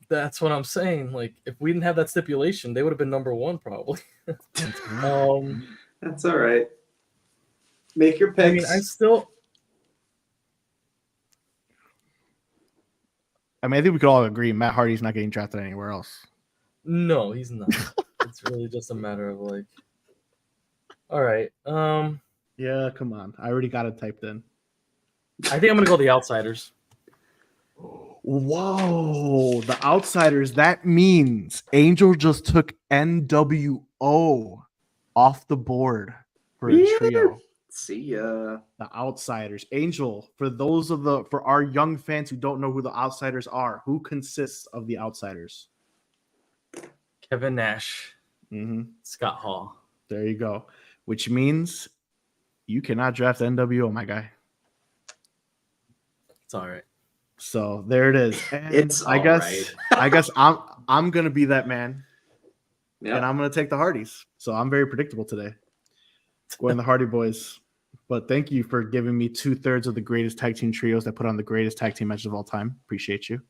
That's what I'm saying. Like, if we didn't have that stipulation, they would have been number one probably. That's all right. Make your I mean, picks. I mean, I think we could all agree Matt Hardy's not getting drafted anywhere else. No, he's not. It's really just a matter of like, all right. Yeah, come on. I already got it typed in. I think I'm gonna go the outsiders. Whoa, the outsiders. That means Angel just took NWO off the board for a Yeah. trio. See ya. The outsiders. Angel, for our young fans who don't know who the outsiders are, who consists of the outsiders? Kevin Nash, Mm-hmm. Scott Hall. There you go. Which means you cannot draft NWO, my guy. It's all right. So there it is. And It's I all guess right. I guess I'm gonna be that man, Yep. and I'm gonna take the Hardys. So I'm very predictable today. Going the Hardy Boys. But thank you for giving me 2/3 of the greatest tag team trios that put on the greatest tag team matches of all time. Appreciate you.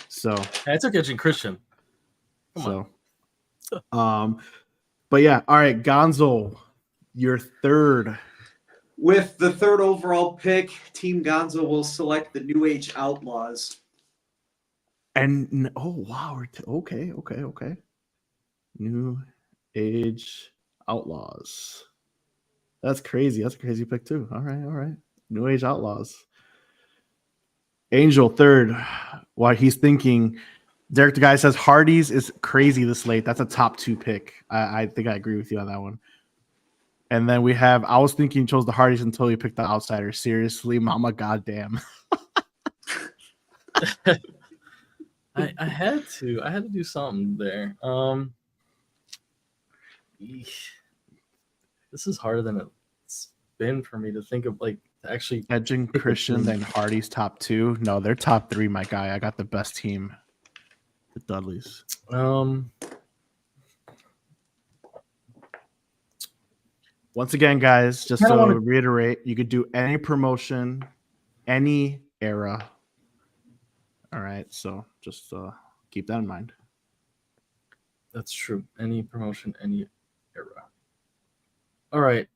So I took Edge and Christian. Come on. But yeah, all right, Gonzo, your third. With the third overall pick, Team Gonzo will select the New Age Outlaws. And oh wow, okay. New Age Outlaws. That's crazy. That's a crazy pick too. All right. New Age Outlaws. Angel third. While he's thinking, Derek the guy says Hardy's is crazy this late. That's a top 2 pick. I think I agree with you on that one. And then we have, I was thinking chose the Hardys until you picked the outsiders. Seriously, mama goddamn. I had to do something there. This is harder than it's been for me to think of, like, to actually Edge and Christian, then Hardy's top 2. No, they're top 3, my guy. I got the best team. The Dudleys. Once again, guys, just to reiterate, you could do any promotion, any era. All right, so just keep that in mind. That's true. Any promotion, any era. All right.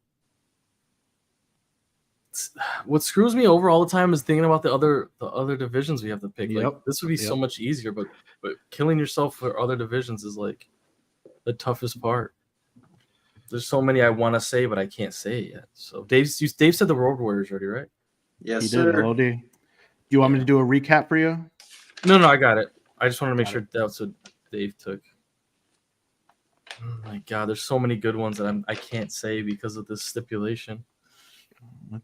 What screws me over all the time is thinking about the other divisions we have to pick. Like, this would be so much easier, but killing yourself for other divisions is like the toughest part. There's so many I want to say, but I can't say it yet. So Dave said the Road Warriors already, right? Yes, he sir. did. LOD. Do you want me to do a recap for you? No, I got it. I just wanted to make sure that's what Dave took. Oh my God, there's so many good ones that I can't say because of this stipulation.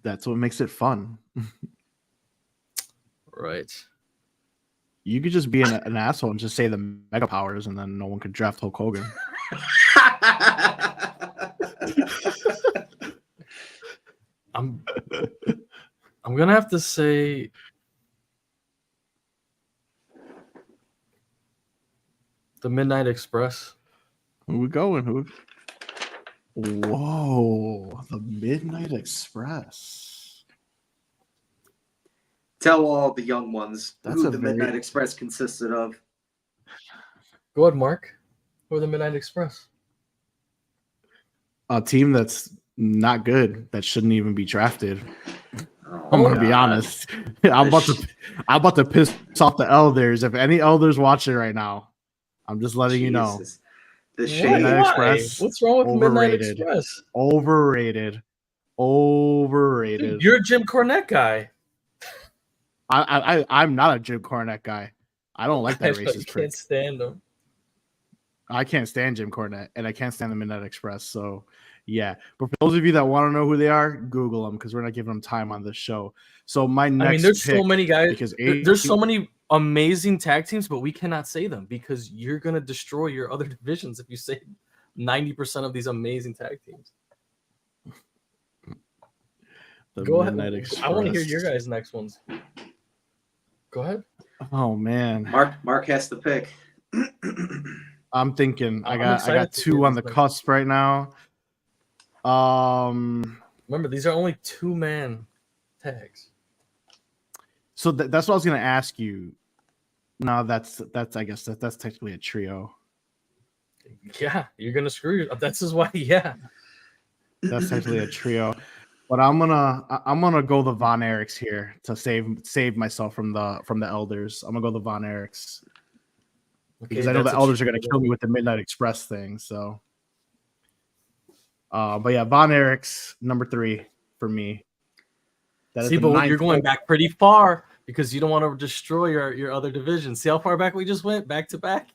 That's what makes it fun. Right. You could just be an asshole and just say the Mega Powers, and then no one could draft Hulk Hogan. I'm gonna have to say the Midnight Express. Who we going? Whoa, the Midnight Express. Tell all the young ones That's who the Midnight Express consisted of. Go ahead, Mark. Who are the Midnight Express? A team that's not good, that shouldn't even be drafted. Oh, I'm gonna be honest. I'm about to piss off the elders. If any elders watching right now, I'm just letting you know. The Midnight Express. What's wrong with Midnight Express? Overrated. Dude, you're a Jim Cornette guy. I'm not a Jim Cornette guy. I don't like that racist prick. Can't stand him. I can't stand Jim Cornette, and I can't stand the Midnight Express. So, yeah. But for those of you that want to know who they are, Google them because we're not giving them time on this show. So my next there's pick, so many guys. Because there's so many amazing tag teams, but we cannot say them because you're gonna destroy your other divisions if you say 90% of these amazing tag teams. Go ahead. I want to hear your guys' next ones. Go ahead. Oh man, Mark has to pick. I'm thinking I got 2 on the cusp right now. Remember, these are only 2-man tags. So that's what I was gonna ask you. No, that's I guess that's technically a trio. Yeah, you're gonna screw yourself. That's just why. Yeah. That's technically a trio. But I'm gonna go the Von Erichs here to save myself from the Elders. I'm gonna go the Von Erichs because I know the Elders are gonna kill me with the Midnight Express thing. So, but yeah, Von Erichs number 3 for me. See, but you're going back pretty far because you don't want to destroy your other division. See how far back we just went, back to back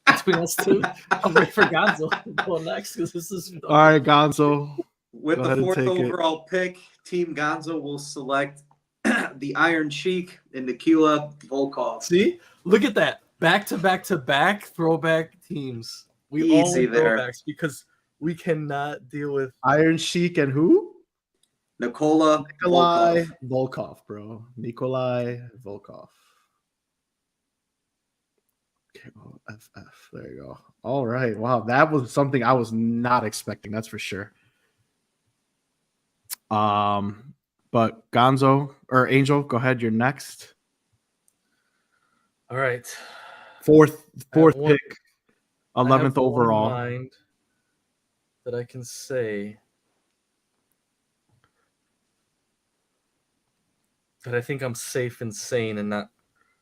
between us two. I'm ready for Gonzo to go next because this is all right, Gonzo. With the 4th overall pick, Team Gonzo will select the Iron Sheik and Nikita Volkov. See, look at that, back to back throwback teams. We Easy all there throwbacks because we cannot deal with Iron Sheik and who? Nikolai Volkov, bro. Nikolai Volkov. FF. There you go. All right. Wow, that was something I was not expecting. That's for sure. But Gonzo or Angel, go ahead. You're next. All right. Fourth pick, 11th overall. Mind that I can say that I think I'm safe and sane and not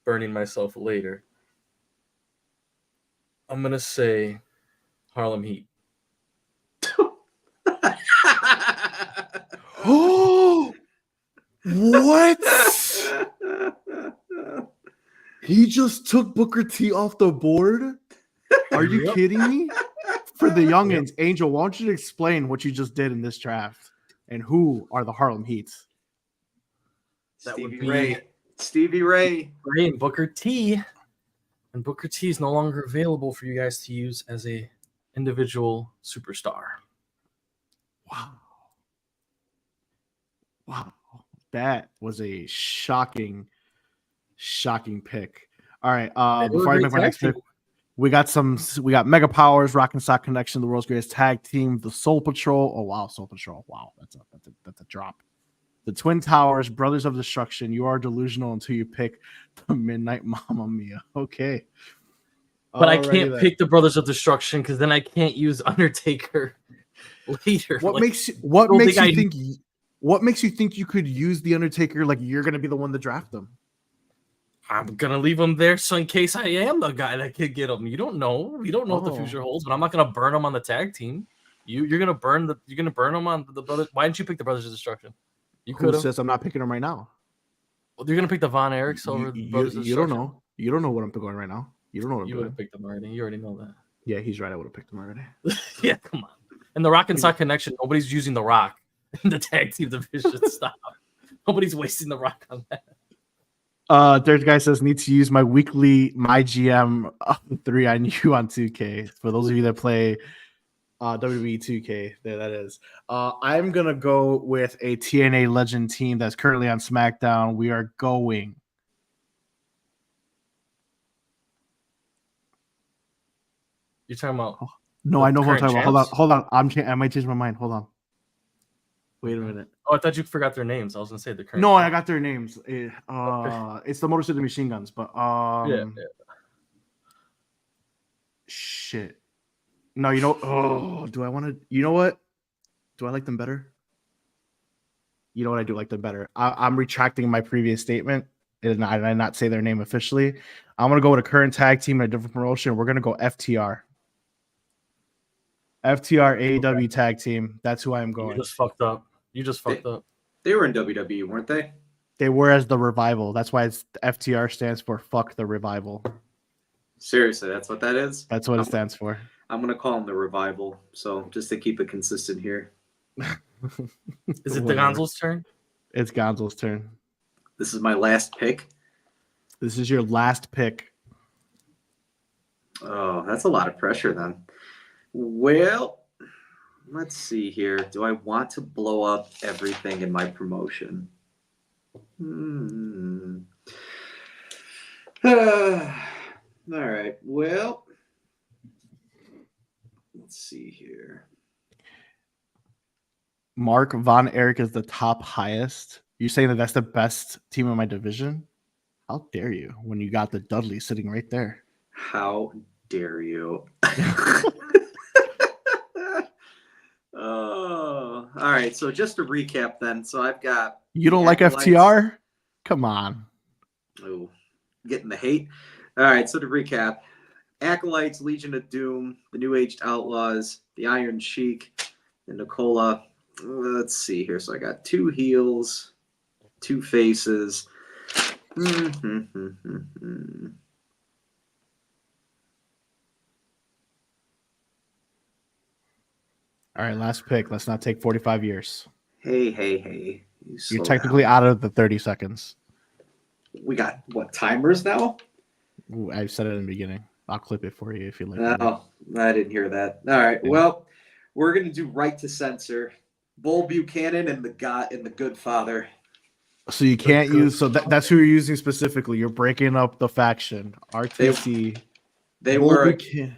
burning myself later. I'm gonna say Harlem Heat. Oh, what? He just took Booker T off the board? Are you kidding me? For the youngins, Angel, why don't you explain what you just did in this draft and who are the Harlem Heats? Stevie Ray and Booker T. And Booker T is no longer available for you guys to use as a individual superstar. Wow. That was a shocking pick. All right. Before I make my next pick, we got Mega Powers, Rock and Sock Connection, the world's greatest tag team, the Soul Patrol. Oh wow, Soul Patrol. Wow, that's a drop. The Twin Towers, Brothers of Destruction. You are delusional until you pick the Midnight Mamma Mia. Okay. But I can't pick the Brothers of Destruction because then I can't use Undertaker later. What makes you think you could use the Undertaker? Like you're gonna be the one to draft them? I'm gonna leave him there so in case I am the guy that could get him. You don't know. You don't know what the future holds, but I'm not gonna burn him on the tag team. You're gonna burn him on the brothers. Why didn't you pick the Brothers of Destruction? You could have. Says I'm not picking him right now? Well, you're gonna pick the Von Erichs over the Brothers of Destruction. You don't know. You don't know what I'm going right now. You don't know what I'm doing. You would have picked them already. You already know that. Yeah, he's right. I would have picked him already. Yeah, come on. And the Rock and Sock Connection, nobody's using the Rock in the tag team division. Stop. Nobody's wasting the Rock on that. Third guy says need to use my weekly GM 3 I knew on 2K. For those of you that play WWE 2K, there that is. I'm gonna go with a TNA Legend team that's currently on SmackDown. We are going. You're talking about? No, I know what I'm talking about. Hold on. I might change my mind. Hold on. Wait a minute. Oh, I thought you forgot their names. I was gonna say the current. No, I got their names. It's the Motor City Machine Guns, but yeah. Shit. No, you know. Oh, do I want to? You know what? Do I like them better? You know what? I do like them better. I'm retracting my previous statement. And I did not say their name officially. I'm gonna go with a current tag team in a different promotion. We're gonna go FTR. FTR AEW tag team. That's who I am going. You just fucked up. They were in WWE, weren't they? They were as the Revival. That's why it's FTR stands for Fuck the Revival. Seriously, that's what that is? That's what it stands for. I'm going to call them the Revival. So just to keep it consistent here. Is it the Gonzo's turn? It's Gonzo's turn. This is my last pick. This is your last pick. Oh, that's a lot of pressure then. Well, let's see here. Do I want to blow up everything in my promotion? All right. Well, let's see here. Mark Von Erich is the top highest. You're saying that that's the best team in my division? How dare you when you got the Dudley sitting right there? How dare you? Oh, all right. So just to recap then. So I've got You don't the like Acolytes. FTR? Come on. Oh, getting the hate. All right. So to recap, Acolytes, Legion of Doom, the New Aged Outlaws, the Iron Sheik, and Nicola. Let's see here. So I got 2 heels, 2 faces. All right, last pick. Let's not take 45 years. Hey. You're technically out of the 30 seconds. We got what, timers now? Ooh, I said it in the beginning. I'll clip it for you if you like. Oh, I didn't hear that. All right. Yeah. Well, we're gonna do right to censor. Bull Buchanan and the Good Father. So you can't use. So that's who you're using specifically. You're breaking up the faction. RTC. They Bull were Buchanan.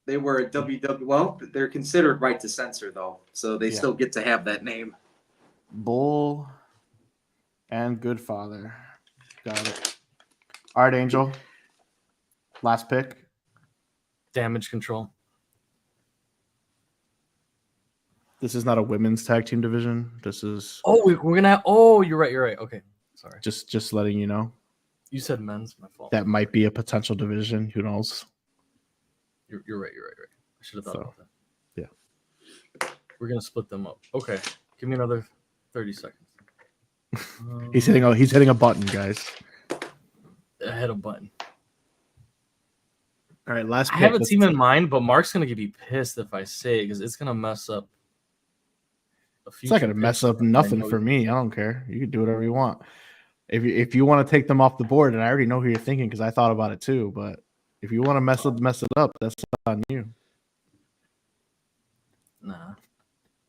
they were a WW. Well, they're considered right to censor though, so they still get to have that name. Bull and Good Father. Got it. All right, Angel. Last pick. Damage Control. This is not a women's tag team division. This is. Oh, we're gonna have. Oh, you're right. Okay, sorry. Just letting you know. You said men's. My fault. That might be a potential division. Who knows? You're right. I should have thought about that. Yeah. We're gonna split them up. Okay. Give me another 30 seconds. He's hitting a button, guys. I hit a button. All right, last pick. I have a team in mind, but Mark's gonna be pissed if I say it because it's gonna mess up. It's not gonna mess up nothing for me. I don't care. You can do whatever you want. If you want to take them off the board, and I already know who you're thinking because I thought about it too. But if you want to mess it up, that's on you. Nah,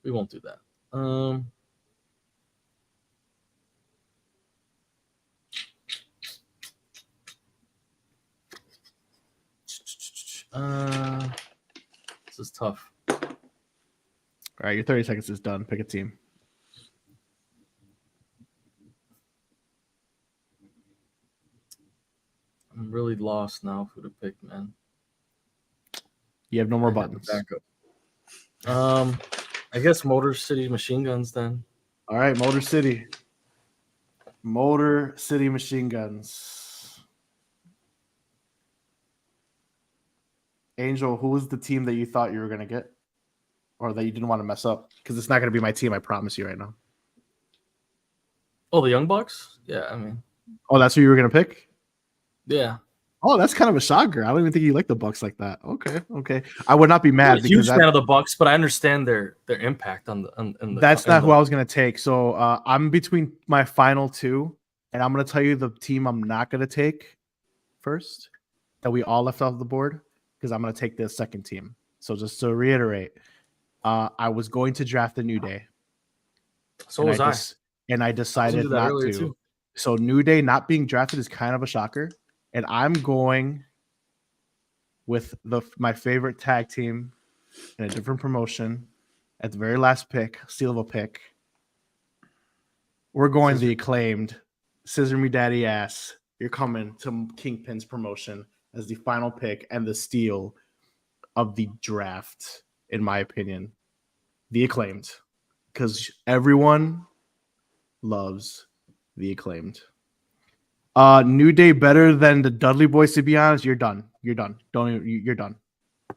we won't do that. This is tough. All right, your 30 seconds is done. Pick a team. I'm really lost now who to pick, man. You have no more buttons. I guess Motor City Machine Guns then. All right, Motor City. Motor City Machine Guns. Angel, who was the team that you thought you were going to get? Or that you didn't want to mess up? Because it's not going to be my team, I promise you right now. Oh, the Young Bucks? Yeah, I mean. Oh, that's who you were going to pick? Yeah. Oh, that's kind of a shocker. I don't even think you like the Bucks like that. Okay. I would not be mad. I'm a huge fan of the Bucks, but I understand their impact on the. That's not who I was going to take. So I'm between my final two, and I'm going to tell you the team I'm not going to take first that we all left off the board because I'm going to take the second team. So just to reiterate, I was going to draft the New Day. So was I. And I decided not to. Too. So New Day not being drafted is kind of a shocker. And I'm going with my favorite tag team in a different promotion at the very last pick, steal of a pick. We're going the acclaimed Scissor Me Daddy Ass. You're coming to Kingpin's promotion as the final pick and the steal of the draft, in my opinion. The acclaimed. Because everyone loves the acclaimed. New Day better than the Dudley Boys, to be honest. You're done. You're done. You're done.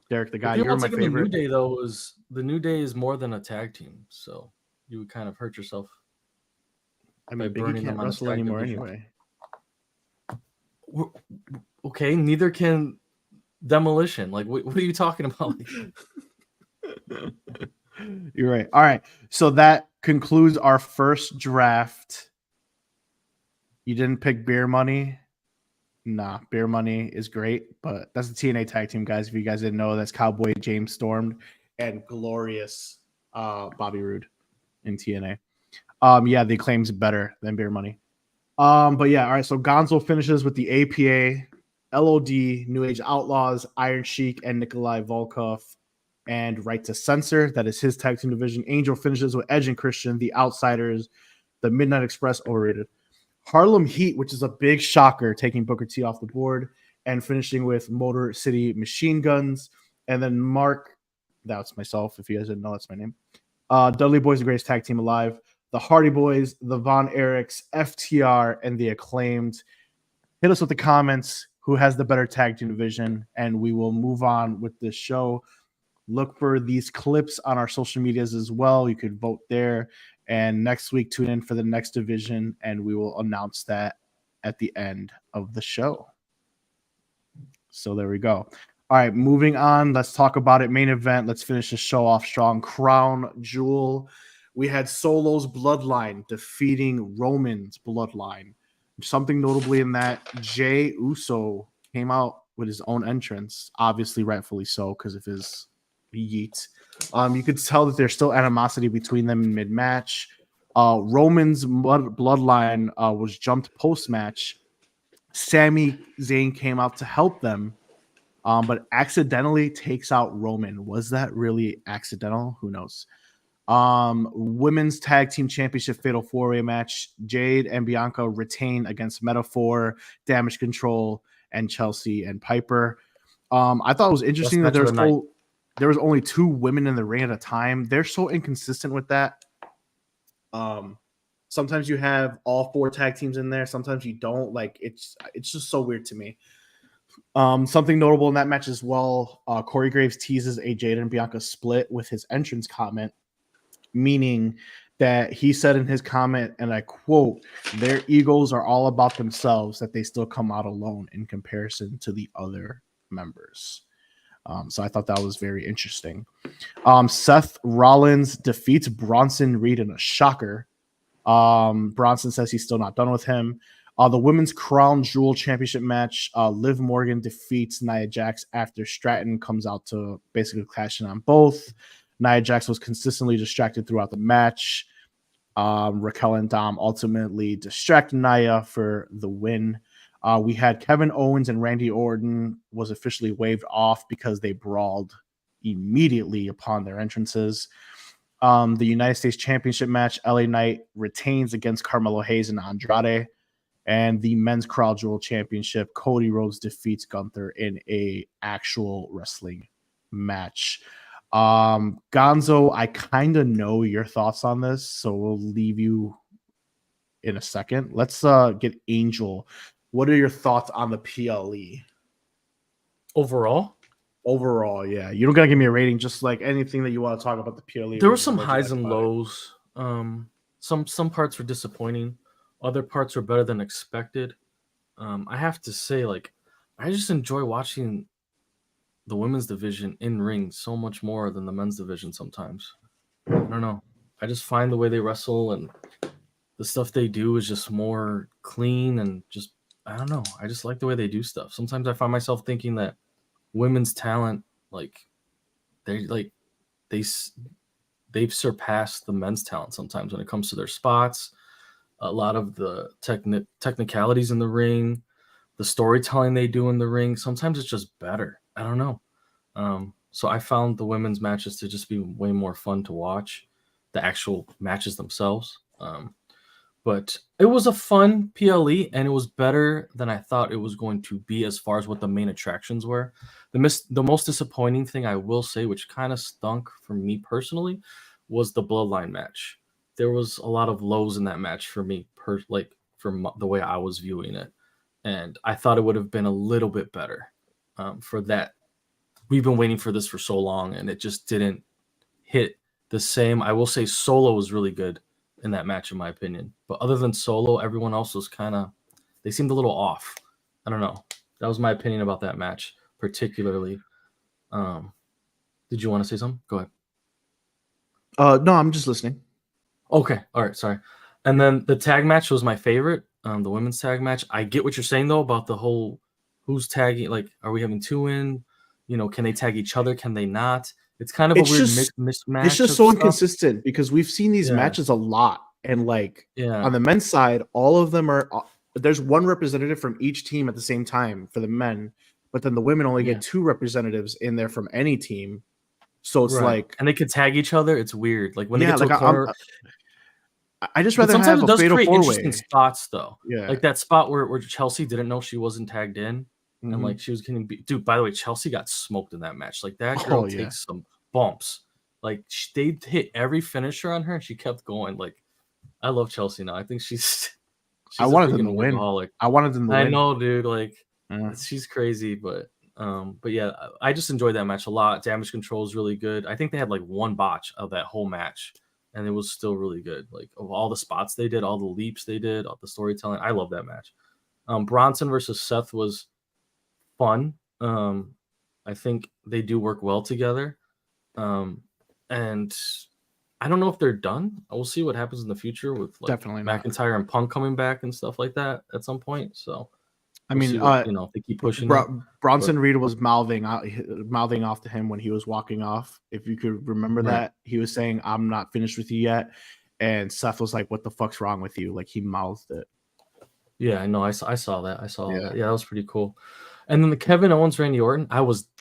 Derek, the guy, you're my favorite. The New Day, though, the New Day is more than a tag team, so you would kind of hurt yourself. I mean, Biggie can't wrestle anymore anyway. Okay, neither can Demolition. Like, what are you talking about? You're right. All right, so that concludes our first draft. You didn't pick Beer Money. Nah, Beer Money is great, but that's the TNA tag team, guys. If you guys didn't know, that's Cowboy James Storm and glorious Bobby Roode in TNA. Yeah, the Acclaim's better than Beer Money. But yeah, all right. So Gonzo finishes with the APA, LOD, New Age Outlaws, Iron Sheik, and Nikolai Volkov. and Right to Censor. That is his tag team division. Angel finishes with Edge and Christian, the Outsiders, the Midnight Express, overrated. Harlem Heat, which is a big shocker, taking Booker T off the board and finishing with Motor City Machine Guns. And then Marc, that's myself. If you guys didn't know, that's my name. Dudley Boys, the greatest tag team alive. The Hardy Boys, the Von Erichs, FTR, and the Acclaimed. Hit us with the comments. Who has the better tag team division? And we will move on with this show. Look for these clips on our social medias as well. You could vote there. And next week, tune in for the next division, and we will announce that at the end of the show. So there we go. All right, moving on. Let's talk about it. Main event. Let's finish the show off strong. Crown Jewel. We had Solo's Bloodline defeating Roman's Bloodline. Something notably in that, Jey Uso came out with his own entrance, obviously rightfully so because of his yeet. You could tell that there's still animosity between them in mid-match. Roman's Bloodline was jumped post-match. Sami Zayn came out to help them, but accidentally takes out Roman. Was that really accidental? Who knows? Women's Tag Team Championship Fatal 4-Way match. Jade and Bianca retain against Metaphor, Damage Control, and Chelsea and Piper. I thought it was interesting that there was only 2 women in the ring at a time. They're so inconsistent with that. Sometimes you have all 4 tag teams in there. Sometimes you don't. Like it's just so weird to me. Something notable in that match as well. Corey Graves teases a Jade and Bianca split with his entrance comment, meaning that he said in his comment, and I quote, "Their egos are all about themselves, that they still come out alone in comparison to the other members." So I thought that was very interesting. Seth Rollins defeats Bronson Reed in a shocker. Bronson says he's still not done with him. The Women's Crown Jewel Championship match, Liv Morgan defeats Nia Jax after Stratton comes out to basically clash in on both. Nia Jax was consistently distracted throughout the match. Raquel and Dom ultimately distracted Nia for the win. We had Kevin Owens and Randy Orton was officially waved off because they brawled immediately upon their entrances. The United States Championship match, LA Knight retains against Carmelo Hayes and Andrade. And the Men's Crown Jewel Championship, Cody Rhodes defeats Gunther in a actual wrestling match. Gonzo, I kind of know your thoughts on this, so we'll leave you in a second. Let's get Angel. What are your thoughts on the PLE? Overall, yeah. You don't gotta give me a rating, just like anything that you want to talk about the PLE. There were some highs and lows. Some parts were disappointing. Other parts were better than expected. I have to say, like, I just enjoy watching the women's division in ring so much more than the men's division sometimes. I don't know. I just find the way they wrestle and the stuff they do is just more clean and just, I don't know. I just like the way they do stuff. Sometimes I find myself thinking that women's talent, they've surpassed the men's talent sometimes when it comes to their spots, a lot of the technicalities in the ring, the storytelling they do in the ring. Sometimes it's just better. I don't know. So I found the women's matches to just be way more fun to watch, the actual matches themselves. But it was a fun PLE, and it was better than I thought it was going to be as far as what the main attractions were. The most disappointing thing I will say, which kind of stunk for me personally, was the Bloodline match. There was a lot of lows in that match for me, from the way I was viewing it. And I thought it would have been a little bit better for that. We've been waiting for this for so long, and it just didn't hit the same. I will say Solo was really good in that match, in my opinion. But other than Solo, everyone else was they seemed a little off. I don't know. That was my opinion about that match, particularly. Did you want to say something? Go ahead. No, I'm just listening. Okay. All right. Sorry. And then the tag match was my favorite, the women's tag match. I get what you're saying, though, about the whole who's tagging. Like, are we having 2 in? You know, can they tag each other? Can they not? It's kind of a weird mismatch. It's just so inconsistent because we've seen these matches a lot. And, on the men's side, all of them are – there's one representative from each team at the same time for the men. But then the women only get 2 representatives in there from any team. So it's like, and they could tag each other. It's weird. Like when they yeah, get to like a corner, I just but rather sometimes have it a does fatal create interesting 4-way. spots though. Yeah. Like that spot where Chelsea didn't know she wasn't tagged in, and Mhm. like she was getting beat. Dude, by the way, Chelsea got smoked in that match. Like that Oh, girl yeah. takes some bumps. Like they hit every finisher on her, and she kept going. Like I love Chelsea now. I think she's I a wanted them to freaking win. workaholic. I wanted them to I win. know, dude. Like Yeah. she's crazy, but yeah, I just enjoyed that match a lot. Damage control is really good. I think they had like one botch of that whole match, and it was still really good. Like of all the spots they did, all the leaps they did, all the storytelling. I love that match. Bronson versus Seth was fun. I think they do work well together. And I don't know if they're done. We'll see what happens in the future with like Definitely not. McIntyre and Punk coming back and stuff like that at some point. So I we'll mean, see what, if they keep pushing it. Bronson Reed was mouthing off to him when he was walking off. If you could remember that, he was saying, "I'm not finished with you yet," and Seth was like, "What the fuck's wrong with you?" Like he mouthed it. Yeah, I know. I saw that. I saw that. Yeah, that was pretty cool. And then the Kevin Owens Randy Orton.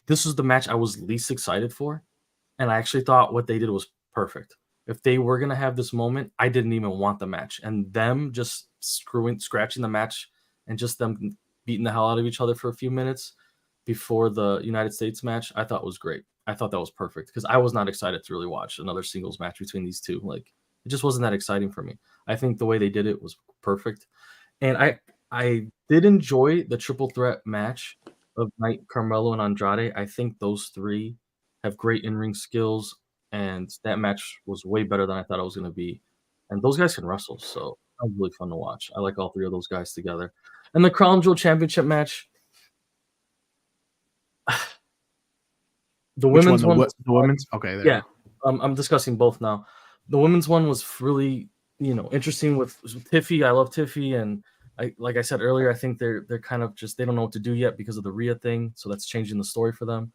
This was the match I was least excited for, and I actually thought what they did was perfect. If they were gonna have this moment, I didn't even want the match, and them just scratching the match, and just them beating the hell out of each other for a few minutes before the United States match, I thought was great. I thought that was perfect because I was not excited to really watch another singles match between these two. Like it just wasn't that exciting for me. I think the way they did it was perfect. And I did enjoy the triple threat match of Knight, Carmelo, and Andrade. I think those three have great in-ring skills, and that match was way better than I thought it was going to be. And those guys can wrestle, so that was really fun to watch. I like all three of those guys together. And the Crown Jewel Championship match, the Which women's one, the women's? Okay, there. yeah, I'm discussing both now. The women's one was really, interesting with Tiffy. I love Tiffy, and like I said earlier, I think they're kind of just they don't know what to do yet because of the Rhea thing, so that's changing the story for them.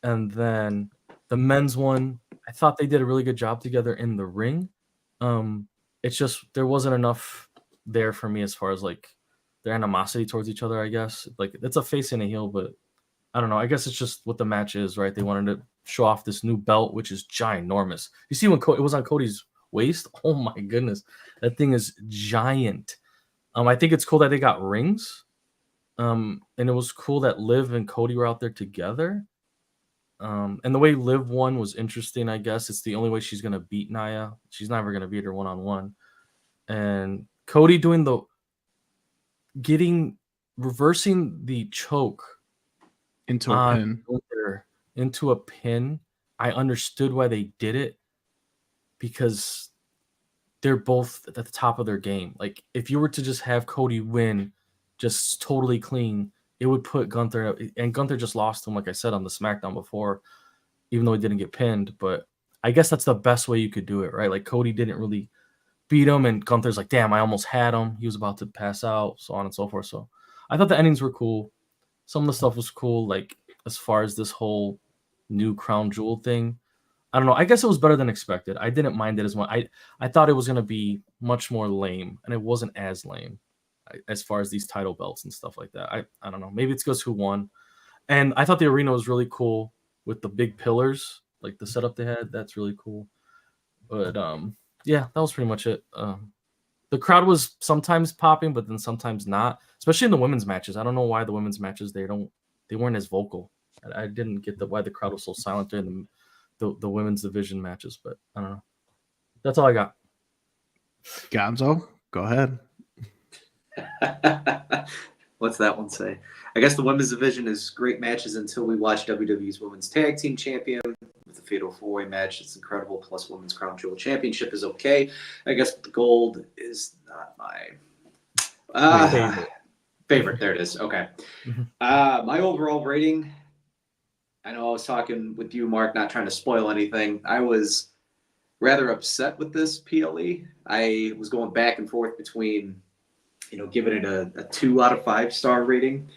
And then the men's one, I thought they did a really good job together in the ring. It's just there wasn't enough there for me as far as like their animosity towards each other. I guess like it's a face and a heel, but I don't know. I guess it's just what the match is, right? They wanted to show off this new belt, which is ginormous. You see when it was on Cody's waist? Oh my goodness, that thing is giant. I think it's cool that they got rings. And it was cool that Liv and Cody were out there together. And the way Liv won was interesting, I guess. It's the only way she's gonna beat Nia. She's never gonna beat her one-on-one. And Cody reversing the choke into a pin. Into a pin. I understood why they did it because they're both at the top of their game. Like if you were to just have Cody win just totally clean, it would put Gunther, and Gunther just lost him, like I said, on the SmackDown before, even though he didn't get pinned. But I guess that's the best way you could do it, right? Like Cody didn't really beat him, and Gunther's like, damn, I almost had him. He was about to pass out, so on and so forth. So I thought the endings were cool. Some of the stuff was cool, like as far as this whole new Crown Jewel thing. I don't know. I guess it was better than expected. I didn't mind it as much. I thought it was going to be much more lame, and it wasn't as lame as far as these title belts and stuff like that. I don't know. Maybe it's because who won. And I thought the arena was really cool with the big pillars, like the setup they had. That's really cool. But yeah, that was pretty much it. The crowd was sometimes popping, but then sometimes not, especially in the women's matches. I don't know why the women's matches they weren't as vocal. I didn't get why the crowd was so silent during the women's division matches, but I don't know. That's all I got. Gonzo, go ahead. What's that one say? I guess the women's division is great matches until we watch WWE's Women's Tag Team Champion with the Fatal 4-Way match. It's incredible. Plus, Women's Crown Jewel Championship is okay. I guess the gold is not my favorite. There it is. Okay. My overall rating. I know I was talking with you, Mark, not trying to spoil anything. I was rather upset with this PLE. I was going back and forth between, giving it a 2 out of 5 star rating.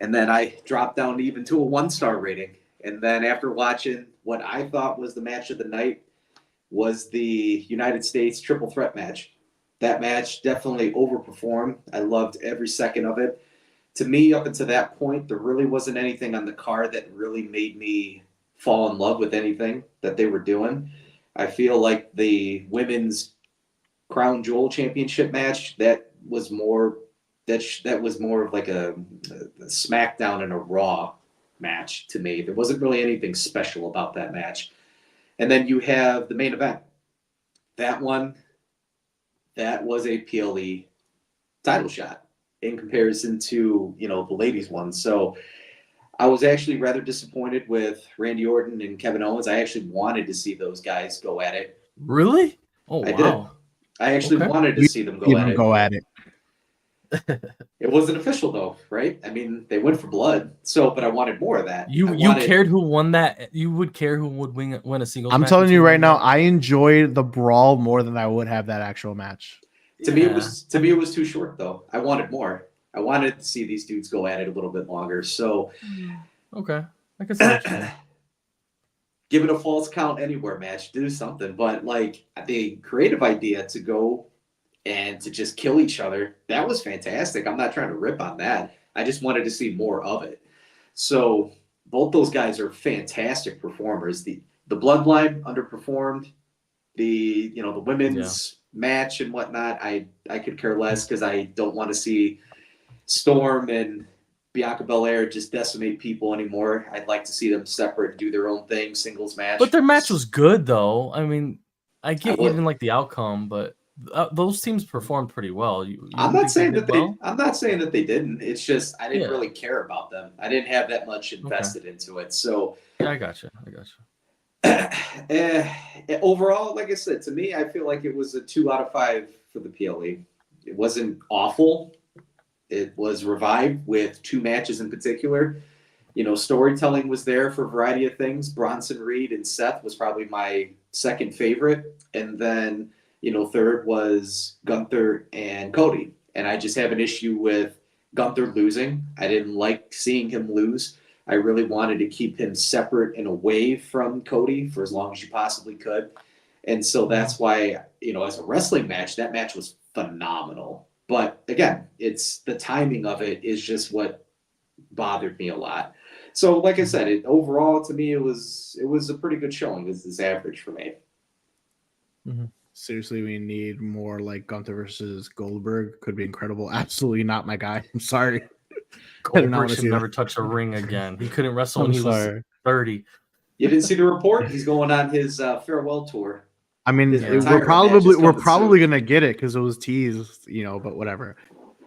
And then I dropped down even to a 1-star rating. And then after watching what I thought was the match of the night was the United States triple threat match. That match definitely overperformed. I loved every second of it. To me, up until that point, there really wasn't anything on the card that really made me fall in love with anything that they were doing. I feel like the women's Crown Jewel Championship match, that was more of like a SmackDown and a Raw match to me. There wasn't really anything special about that match. And then you have the main event. That one, that was a PLE title shot in comparison to, the ladies one. So I was actually rather disappointed with Randy Orton and Kevin Owens. I actually wanted to see those guys go at it. Really? Oh, I wow. did. I actually wanted to see them go at it. Go at it. It wasn't official though, right? I mean, they went for blood. But I wanted more of that. You cared who won that? You would care who would win a singles match? I'm telling you right now, I enjoyed the brawl more than I would have that actual match. To me, it was too short though. I wanted more. I wanted to see these dudes go at it a little bit longer. So, okay, I can see what you're saying. Give it a false count anywhere match. Do something, but like the creative idea to go and to just kill each other, that was fantastic. I'm not trying to rip on that. I just wanted to see more of it. So both those guys are fantastic performers. The Bloodline underperformed. The women's match and whatnot, I could care less because I don't want to see Storm and Bianca Belair just decimate people anymore. I'd like to see them separate and do their own thing, singles match. But their match was good though. I mean, I get you didn't like the outcome, but those teams performed pretty well. I'm not saying that they didn't. It's just I didn't really care about them. I didn't have that much invested into it. So yeah, I got you. Overall, like I said, to me, I feel like it was a 2 out of 5 for the PLE. It wasn't awful. It was revived with 2 matches in particular. Storytelling was there for a variety of things. Bronson Reed and Seth was probably my second favorite. And then, third was Gunther and Cody. And I just have an issue with Gunther losing. I didn't like seeing him lose. I really wanted to keep him separate and away from Cody for as long as you possibly could. And so that's why, as a wrestling match, that match was phenomenal. But again, it's the timing of it is just what bothered me a lot. So like I said, overall to me, it was a pretty good showing. This is average for me. Mm-hmm. Seriously, we need more like Gunther versus Goldberg. Could be incredible. Absolutely not my guy. I'm sorry. Goldberg should never touch a ring again. He couldn't wrestle when he was 30. You didn't see the report? He's going on his farewell tour. I mean, we're probably gonna get it because it was teased, but whatever.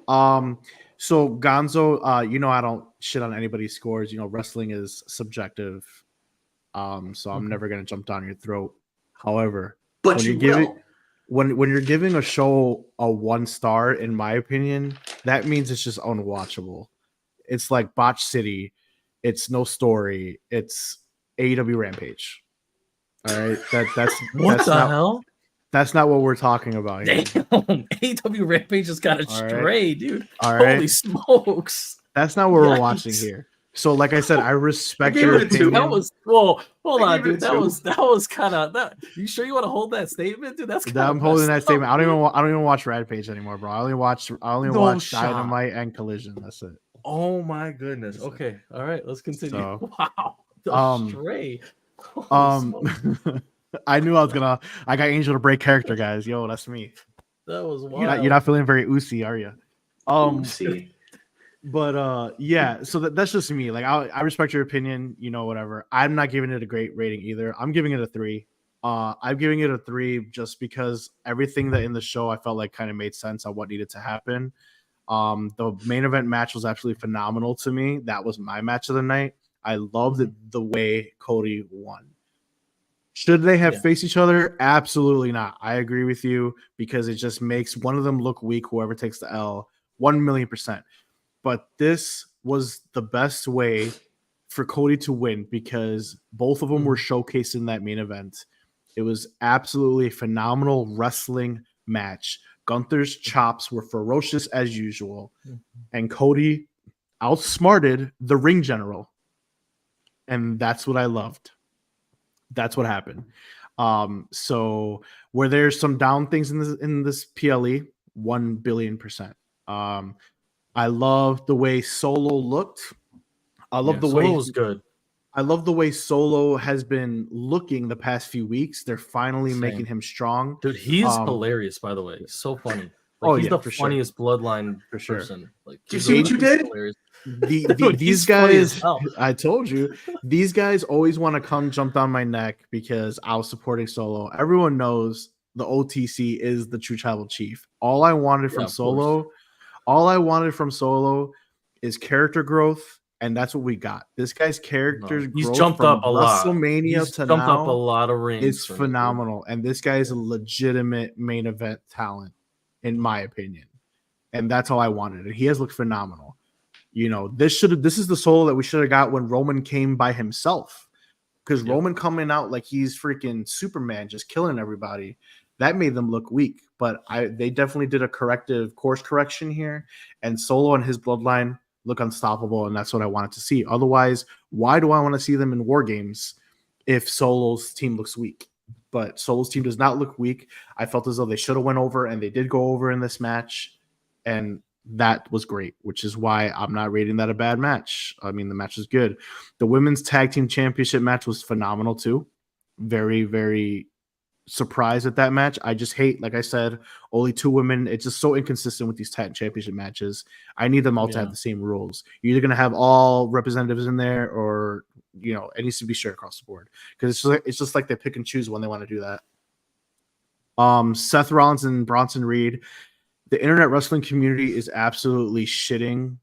So Gonzo, I don't shit on anybody's scores. Wrestling is subjective. So I'm never gonna jump down your throat. However, but when you're giving a show a 1 star, in my opinion, that means it's just unwatchable. It's like Botch City. It's no story. It's AEW Rampage. All right, that's what the hell? That's not what we're talking about here. Damn, AEW Rampage just got stray, dude. All right. Holy smokes. That's not what we're watching here. So, like I said, I respect your opinion. That was hold on, dude. That was kind of that. You sure you want to hold that statement, dude? I'm holding that statement. I don't even watch Rampage anymore, bro. I only watch Dynamite and Collision. That's it. Oh my goodness. Okay, all right. Let's continue. So, wow, stray. I knew I got Angel to break character, guys. Yo, that's me. That was wild. You're not feeling very oozy, are you? Oozy. But yeah, so that's just me. Like I respect your opinion, whatever. I'm not giving it a great rating either. I'm giving it a 3. I'm giving it a 3 just because everything that in the show I felt like kind of made sense on what needed to happen. The main event match was absolutely phenomenal to me. That was my match of the night. I loved the way Cody won. Should they have faced each other? Absolutely not. I agree with you because it just makes one of them look weak, whoever takes the L, 1,000,000%. But this was the best way for Cody to win because both of them were showcased in that main event. It was absolutely a phenomenal wrestling match. Gunther's chops were ferocious as usual, and Cody outsmarted the ring general. And that's what I loved. That's what happened. So were there some down things in this PLE? 1,000,000,000%. I love the way Solo looked. I love the way Solo was good. I love the way Solo has been looking the past few weeks. They're finally Same. making him strong. Dude, he's hilarious, by the way. He's so funny. Like, Oh, he's yeah, the for sure. funniest bloodline For sure. person. Like, Did you see what you did? Hilarious. Dude, He's these funny as guys, hell. I told you, these guys always want to come jump down my neck because I was supporting Solo. Everyone knows the OTC is the true tribal chief. All I wanted from Solo is character growth, and that's what we got. This guy's character He's growth jumped from up a lot. WrestleMania He's to jumped up a now lot of rings. is phenomenal. And this guy is a legitimate main event talent, in my opinion. And that's all I wanted. And he has looked phenomenal. You know, this is the Solo that we should have got when Roman came by himself. Because Roman coming out like he's freaking Superman, just killing everybody, that made them look weak. But they definitely did a course correction here. And Solo and his bloodline look unstoppable, and that's what I wanted to see. Otherwise, why do I want to see them in War Games if Solo's team looks weak? But Solo's team does not look weak. I felt as though they should have went over, and they did go over in this match. And that was great, which is why I'm not rating that a bad match. I mean, the match is good. The women's tag team championship match was phenomenal too. Very, very surprised at that match. I just hate, like I said, only 2 women. It's just so inconsistent with these tag championship matches. I need them all to have the same rules. You're either going to have all representatives in there, or it needs to be shared across the board, because it's just like they pick and choose when they want to do that. Seth Rollins and Bronson Reed. The internet wrestling community is absolutely shitting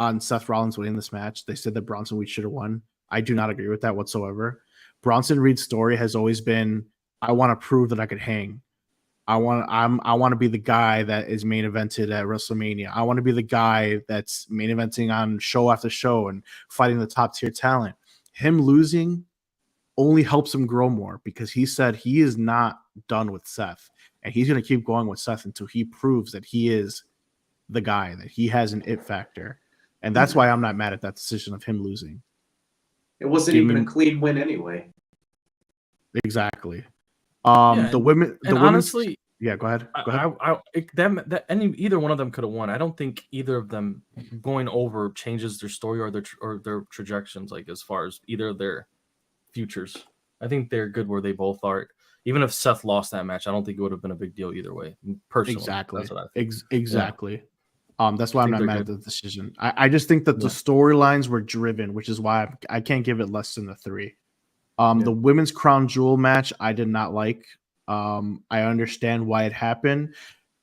on Seth Rollins winning this match. They said that Bronson Reed should have won. I do not agree with that whatsoever. Bronson Reed's story has always been, I want to prove that I could hang. I want to be the guy that is main evented at WrestleMania. I want to be the guy that's main eventing on show after show and fighting the top tier talent. Him losing only helps him grow more, because he said he is not done with Seth. And he's going to keep going with Seth until he proves that he is the guy, that he has an it factor. And that's why I'm not mad at that decision of him losing. It wasn't even a clean win anyway. Exactly. Honestly, yeah, go ahead. Either one of them could have won. I don't think either of them going over changes their story or their trajectories, like as far as either of their futures. I think they're good where they both are. Even if Seth lost that match, I don't think it would have been a big deal either way. Personally, exactly. That's what I think. Exactly. Yeah. That's why I'm not mad at the decision. I just think that the storylines were driven, which is why I can't give it less than a 3. The women's crown jewel match, I did not like. I understand why it happened.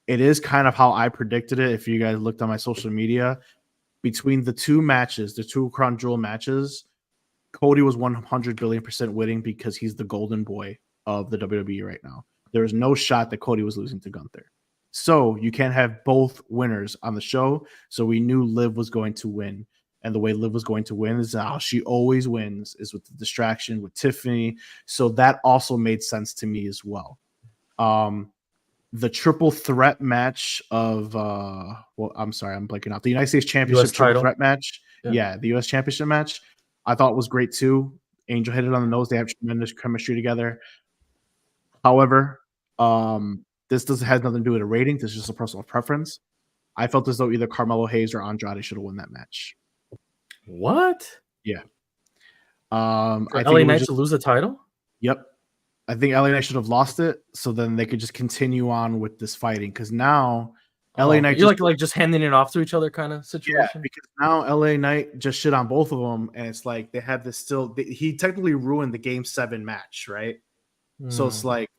It is kind of how I predicted it. If you guys looked on my social media, between the 2 matches, the 2 crown jewel matches, Cody was 100 billion% winning, because he's the golden boy of the WWE right now. There is no shot that Cody was losing to Gunther. So you can't have both winners on the show. So we knew Liv was going to win. And the way Liv was going to win is how she always wins, is with the distraction with Tiffany. So that also made sense to me as well. The triple threat match of I'm sorry, I'm blanking out. The United States Championship triple threat match. Yeah, the US Championship match, I thought was great too. Angel hit it on the nose. They have tremendous chemistry together. However, this has nothing to do with a rating. This is just a personal preference. I felt as though either Carmelo Hayes or Andrade should have won that match. What? Yeah. I think LA Knight to lose the title? Yep. I think LA Knight should have lost it, so then they could just continue on with this fighting. Because now LA Knight, you're like just handing it off to each other kind of situation. Yeah, because now LA Knight just shit on both of them, and it's like they have this still. He technically ruined the Game 7 match, right? So it's like,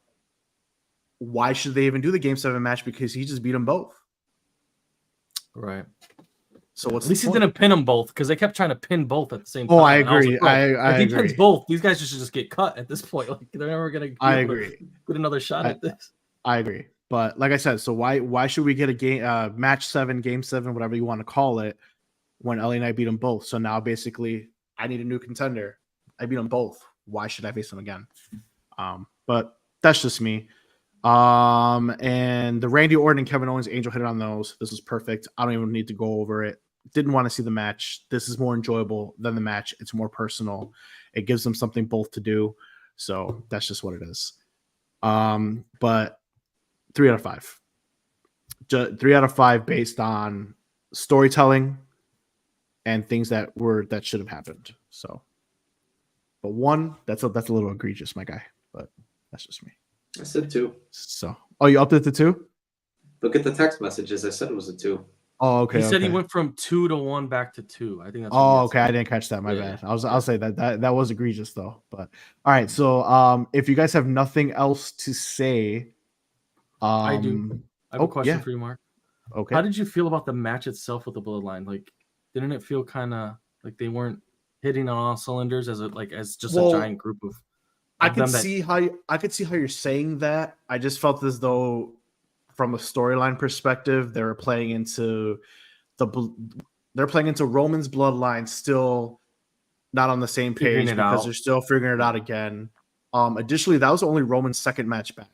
why should they even do the Game 7 match? Because he just beat them both. Right. So what's at least he didn't pin them both, because they kept trying to pin both at the same time. Oh, I agree. I if he agree. pins both, these guys should just get cut at this point. Like, they're never gonna. I agree. Get another shot at this. I agree. But like I said, so why should we get a game match 7, Game 7, whatever you want to call it, when LA Knight beat them both? So now basically, I need a new contender. I beat them both. Why should I face them again? But that's just me. And the Randy Orton and Kevin Owens Angel hit it on those. This was perfect. I don't even need to go over it. Didn't want to see the match. This is more enjoyable than the match. It's more personal. It gives them something both to do. So that's just what it is. But 3 out of 5. 3 out of 5 based on storytelling and things that should have happened. So but 1, that's a little egregious, my guy. But that's just me. I said 2. So, oh, you upped it to 2? Look at the text messages. I said it was a 2. Oh, okay. He said he okay. went from 2 to 1 back to 2. I think that's. Oh, okay. I didn't catch that. My bad. I'll say that was egregious though. But all right. So, if you guys have nothing else to say, I do. I have a question for you, Mark. Okay. How did you feel about the match itself with the Bloodline? Like, didn't it feel kind of like they weren't hitting on all cylinders as just a giant group of? I could see how you're saying that. I just felt as though, from a storyline perspective, they're playing into Roman's bloodline still not on the same page because they're still figuring it out again. Additionally, that was only Roman's second match back,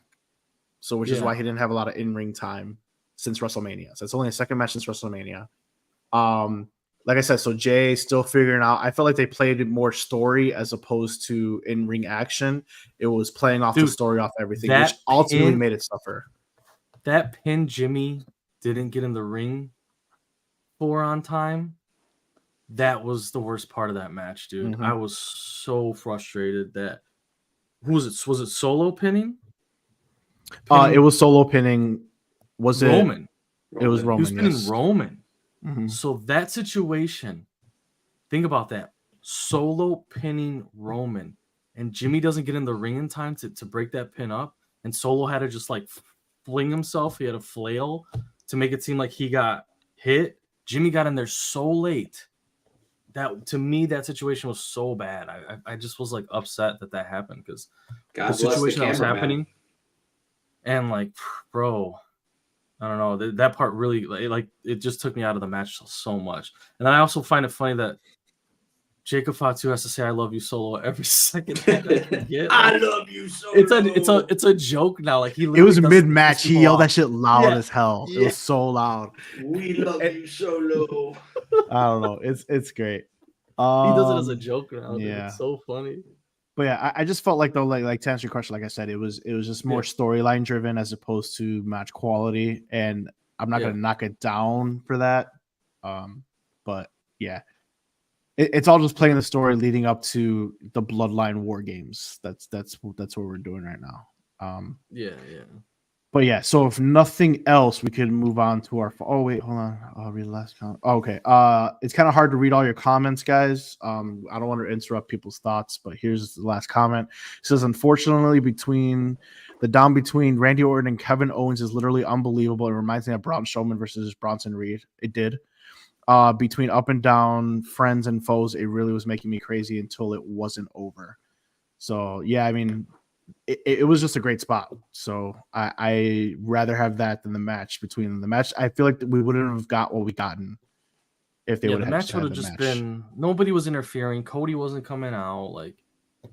so which is why he didn't have a lot of in-ring time since WrestleMania. So it's only a second match since WrestleMania. Like I said, so Jay still figuring out. I felt like they played more story as opposed to in-ring action. It was playing off the story, off everything, which ultimately made it suffer. That pin Jimmy didn't get in the ring for on time. That was the worst part of that match, dude. Mm-hmm. I was so frustrated that was it Solo pinning? It was Solo pinning. Was Roman? It was Roman. He was pinning Roman. Mm-hmm. So that situation, think about that. Solo pinning Roman, and Jimmy doesn't get in the ring in time to break that pin up, and Solo had to just like fling himself. He had a flail to make it seem like he got hit. Jimmy got in there so late. That, to me, that situation was so bad. I just was like upset that happened because the situation that was happening, and like, bro, I don't know, that part really like it just took me out of the match so much. And then I also find it funny that Jacob Fatu has to say "I love you" Solo every second. I love you, Solo. It's a joke now. Like it was mid match. He yelled that shit loud as hell. It was so loud. We love you, Solo. I don't know. It's great. He does it as a joke now. Yeah, dude. It's so funny. But yeah, I just felt like though, like to answer your question, like I said, it was just more storyline driven as opposed to match quality, and I'm not gonna knock it down for that. But yeah, it's all just playing the story leading up to the Bloodline War Games. That's what we're doing right now. Yeah. But yeah, so if nothing else, we could move on to our. Oh wait, hold on. I'll read the last comment. Oh, okay. It's kind of hard to read all your comments, guys. I don't want to interrupt people's thoughts, but here's the last comment. It says, unfortunately, between Randy Orton and Kevin Owens is literally unbelievable. It reminds me of Braun Strowman versus Bronson Reed. It did. Between up and down, friends and foes, it really was making me crazy until it wasn't over. So yeah, I mean. It was just a great spot. So I rather have that than the match between them. The match, I feel like we wouldn't have got what we gotten if they would have. The match would have just been, nobody was interfering. Cody wasn't coming out. Like,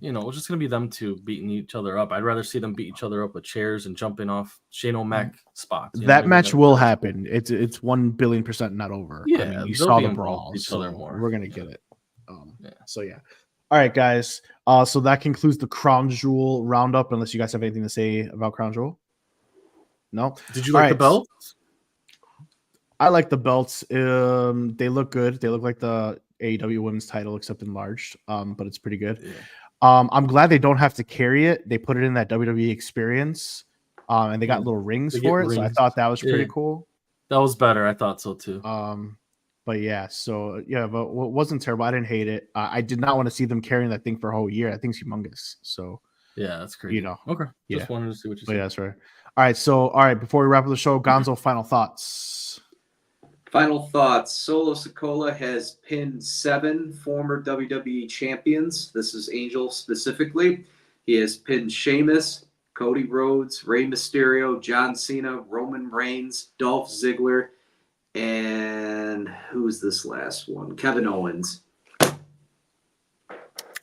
it was just gonna be them two beating each other up. I'd rather see them beat each other up with chairs and jumping off Shane O'Mac spots. That match will happen. It's 1,000,000,000% not over. Yeah, I mean, you saw the brawl. So we're gonna get it. So yeah. All right, guys. So that concludes the Crown Jewel roundup. Unless you guys have anything to say about Crown Jewel, no. Did you like the belts? I like the belts. They look good. They look like the AEW Women's title, except enlarged. But it's pretty good. Yeah. I'm glad they don't have to carry it. They put it in that WWE experience, and they got little rings for it. Rings. So I thought that was pretty cool. That was better. I thought so too. But yeah, so yeah, but it wasn't terrible. I didn't hate it. I did not want to see them carrying that thing for a whole year. That thing's humongous. So yeah, that's crazy. Okay. Just wanted to see what you said. Yeah, that's right. All right. Before we wrap up the show, Gonzo, final thoughts. Final thoughts. Solo Sikoa has pinned 7 former WWE champions. This is Angel specifically. He has pinned Sheamus, Cody Rhodes, Rey Mysterio, John Cena, Roman Reigns, Dolph Ziggler, and who's this last one? Kevin Owens.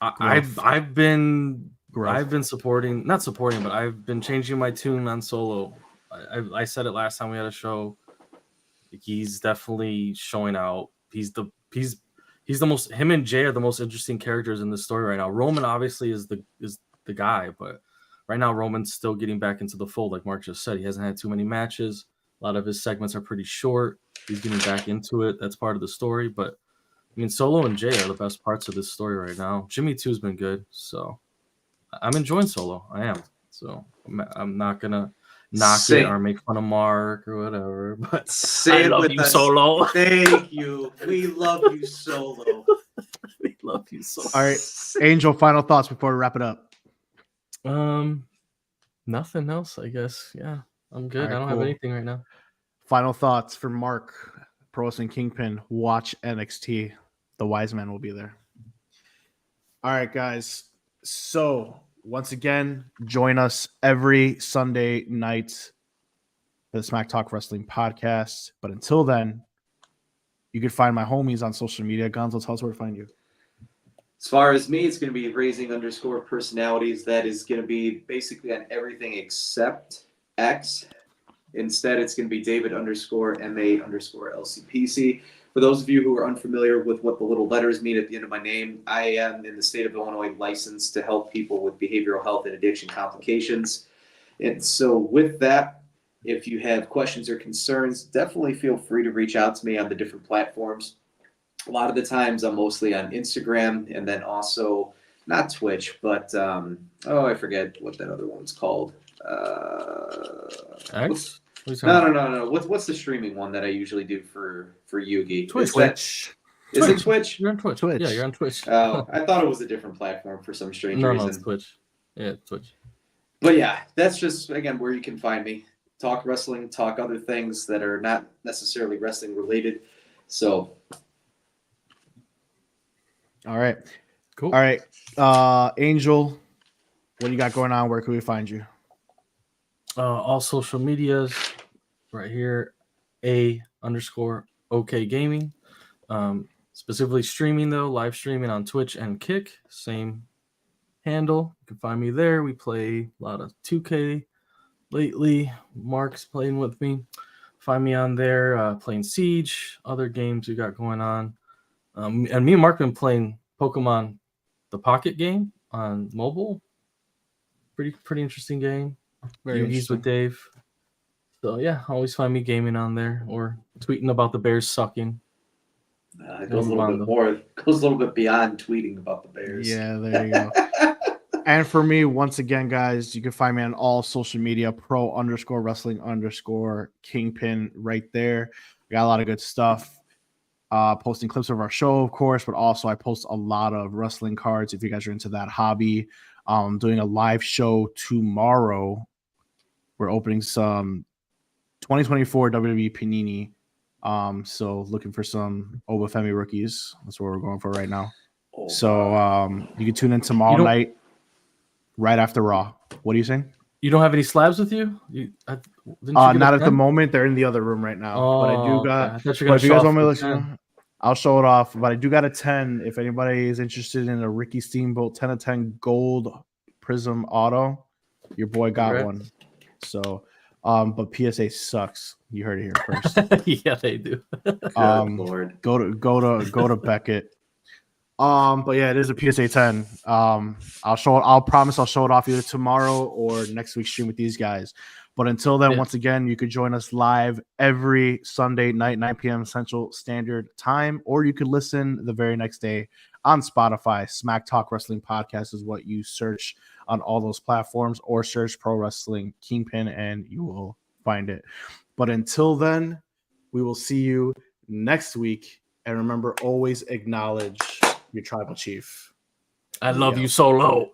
I've been supporting, not supporting, but I've been changing my tune on Solo. I said it last time we had a show. He's definitely showing out. He's the most. Him and Jay are the most interesting characters in this story right now. Roman obviously is the guy, but right now Roman's still getting back into the fold. Like Marc just said, he hasn't had too many matches. A lot of his segments are pretty short. He's getting back into it. That's part of the story. But mean, Solo and Jay are the best parts of this story right now. Jimmy too's been good, so I'm enjoying Solo. I am. So I'm not gonna knock it or make fun of Mark or whatever. But say I it love with you, us. Solo. Thank you. We love you, Solo. We love you, Solo. All right, Angel, final thoughts before we wrap it up. Nothing else, I guess. Yeah, I'm good. All right, I don't cool. have anything right now. Final thoughts for Mark, Pro Wrestling Kingpin. Watch NXT. The wise man will be there. All right, guys. So once again, join us every Sunday night for the Smack Talk Wrestling podcast. But until then, you can find my homies on social media. Gonzo, tell us where to find you. As far as me, it's going to be raising_personalities. That is going to be basically on everything except X. Instead, it's going to be David_MA_LCPC. For those of you who are unfamiliar with what the little letters mean at the end of my name, I am in the state of Illinois licensed to help people with behavioral health and addiction complications. And so with that, if you have questions or concerns, definitely feel free to reach out to me on the different platforms. A lot of the times I'm mostly on Instagram and then also not Twitch, but I forget what that other one's called. X? No. What's the streaming one that I usually do for Yugi? Twitch. Is it Twitch? You're on Twitch. Twitch. Yeah, you're on Twitch. Oh, I thought it was a different platform for some strange reason. No, it's Twitch. Yeah, Twitch. But yeah, that's just, again, where you can find me. Talk wrestling, talk other things that are not necessarily wrestling related. So. All right. Cool. All right. Angel, what do you got going on? Where can we find you? All social medias right here, _OK Gaming. Specifically streaming though, live streaming on Twitch and Kick, same handle. You can find me there. We play a lot of 2K lately. Marc's playing with me. Find me on there, playing Siege, other games we got going on. And me and Marc been playing Pokemon the Pocket game on mobile. Pretty interesting game. Very Yugi's with Dave. So yeah, always find me gaming on there or tweeting about the Bears sucking. It goes a little bit beyond tweeting about the Bears. Yeah, there you go. And for me, once again, guys, you can find me on all social media, pro_wrestling_Kingpin right there. We got a lot of good stuff. Posting clips of our show, of course, but also I post a lot of wrestling cards if you guys are into that hobby. Doing a live show tomorrow. We're opening some 2024 WWE Panini. So looking for some Obafemi rookies. That's what we're going for right now. So you can tune in tomorrow night right after Raw. What are you saying? You don't have any slabs with you? Not at the moment. They're in the other room right now. Oh, but I do got. Okay. But if you guys want me to listen, I'll show it off. But I do got a 10. If anybody is interested in a Ricky Steamboat 10/10 gold Prism auto, your boy got one. So, but PSA sucks. You heard it here first. Yeah, they do. Lord. Go to Beckett. But yeah, it is a PSA 10. I'll promise I'll show it off either tomorrow or next week's stream with these guys. But until then, once again, you could join us live every Sunday night, 9 p.m. Central Standard Time, or you could listen the very next day on Spotify. Smack Talk Wrestling Podcast is what you search on all those platforms, or search Pro Wrestling Kingpin and you will find it. But until then, we will see you next week. And remember, always acknowledge your tribal chief. I love you, Solo.